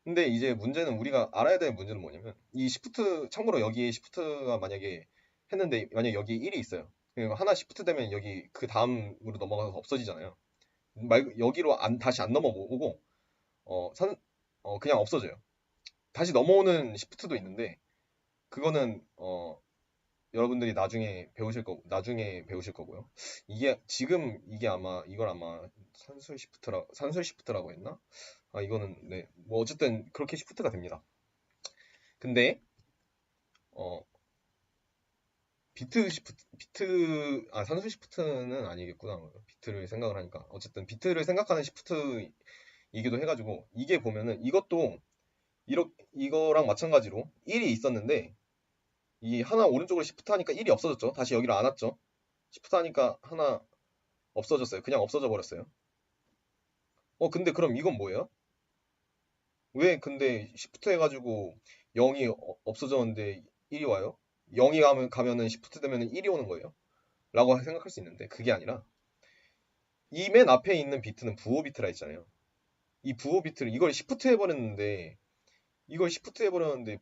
S1: 근데 이제 문제는 우리가 알아야 될 문제는 뭐냐면 이 시프트 참고로 여기에 시프트가 만약에 했는데 만약에 여기 1이 있어요. 하나 시프트 되면 여기 그 다음으로 넘어가서 없어지잖아요. 여기로 다시 안 넘어오고 그냥 없어져요. 다시 넘어오는 시프트도 있는데 그거는 여러분들이 나중에 배우실 거고요. 이걸 아마 산술 시프트라고 했나? 이거는 네. 뭐 어쨌든 그렇게 시프트가 됩니다. 근데 산술 시프트는 아니겠구나. 비트를 생각을 하니까. 어쨌든 비트를 생각하는 시프트이기도 해가지고 이게 보면은 이것도 이거랑 마찬가지로 1이 있었는데 이 하나 오른쪽으로 시프트 하니까 1이 없어졌죠. 다시 여기로 안 왔죠. 시프트 하니까 하나 없어졌어요. 그냥 없어져 버렸어요. 근데 그럼 이건 뭐예요? 왜 근데 시프트 해가지고 0이 없어졌는데 1이 와요? 0이 가면은 시프트 되면은 1이 오는 거예요? 라고 생각할 수 있는데 그게 아니라 이 맨 앞에 있는 비트는 부호 비트라 했잖아요. 이 부호 비트를 이걸 시프트 해버렸는데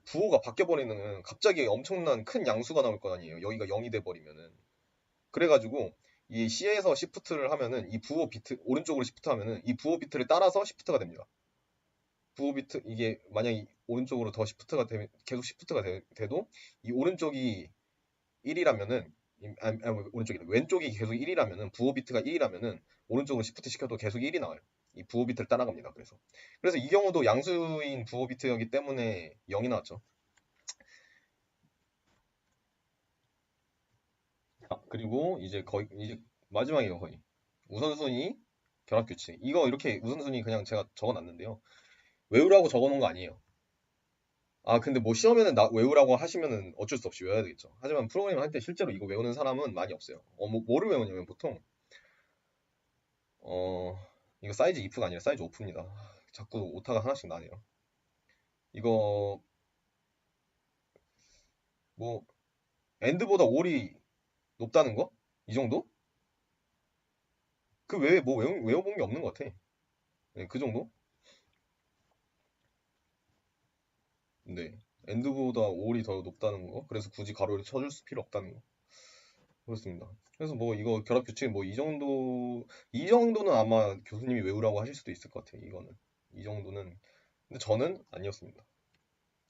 S1: 부호가 바뀌어버리면은 갑자기 엄청난 큰 양수가 나올 거 아니에요. 여기가 0이 돼버리면은. 그래가지고 이 C에서 시프트를 하면은 이 부호 비트 오른쪽으로 시프트 하면은 이 부호 비트를 따라서 시프트가 됩니다. 부호 비트 이게 만약에 오른쪽으로 더 시프트가 계속 시프트가 돼도 이 오른쪽이 1이라면은 왼쪽이 계속 1이라면은 부호 비트가 1이라면은 오른쪽으로 시프트 시켜도 계속 1이 나와요.
S2: 이 부호 비트를 따라갑니다. 그래서 이 경우도 양수인 부호 비트이기 때문에 0이 나왔죠. 그리고 이제 이제 마지막이에요, 거의. 우선순위 결합 규칙. 이거 이렇게 우선순위 그냥 제가 적어놨는데요. 외우라고 적어놓은 거 아니에요. 근데 뭐 시험에는 외우라고 하시면은 어쩔 수 없이 외워야 되겠죠. 하지만 프로그램을 할 때 실제로 이거 외우는 사람은 많이 없어요. 뭐를 외우냐면 보통 이거 사이즈 if가 아니라 사이즈 of입니다. 자꾸 오타가 하나씩 나네요. 이거 뭐 end보다 all이 높다는 거? 이 정도? 그 외에 뭐 외워본 게 없는 것 같아. 네, 그 정도? 네. end보다 all이 더 높다는 거. 그래서 굳이 가로를 쳐줄 필요 없다는 거. 그렇습니다. 그래서 뭐 이거 결합 규칙 뭐 이 정도는 아마 교수님이 외우라고 하실 수도 있을 것 같아요. 이거는 이 정도는. 근데 저는 아니었습니다.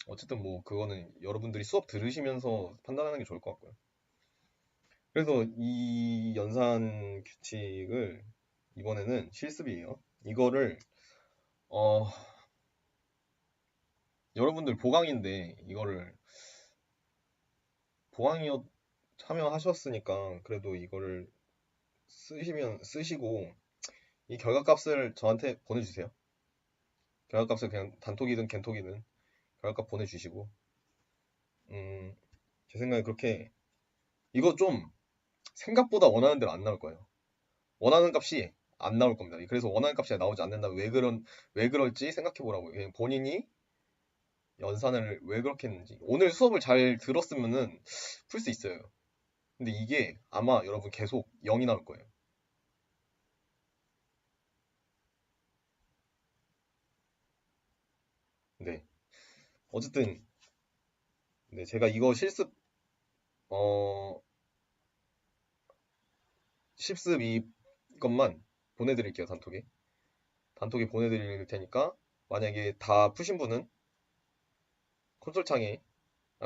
S2: 어쨌든 뭐 그거는 여러분들이 수업 들으시면서 판단하는 게 좋을 것 같고요. 그래서 이 연산 규칙을 이번에는 실습이에요. 이거를 여러분들 보강인데 이거를 보강이어 참여하셨으니까 그래도 이거를 쓰시고 이 결과값을 저한테 보내주세요. 결과값을 그냥 단톡이든 겐톡이든 결과값 보내주시고 제 생각에 그렇게 이거 좀 생각보다 원하는 대로 안 나올 거예요. 원하는 값이 안 나올 겁니다. 그래서 원하는 값이 나오지 않는다면 왜 그럴지 생각해 보라고요. 그냥 본인이 연산을 왜 그렇게 했는지. 오늘 수업을 잘 들었으면은 풀 수 있어요. 근데 이게 아마 여러분 계속 0이 나올 거예요. 네. 어쨌든 네, 제가 이거 어, 실습 이것만 보내드릴게요, 단톡에 보내드릴 테니까 만약에 다 푸신 분은 콘솔창에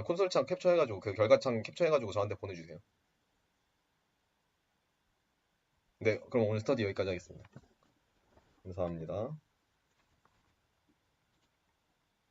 S2: 콘솔창 캡처해가지고 그 결과창 캡처해가지고 저한테 보내주세요. 네, 그럼 오늘 스터디 여기까지 하겠습니다. 감사합니다.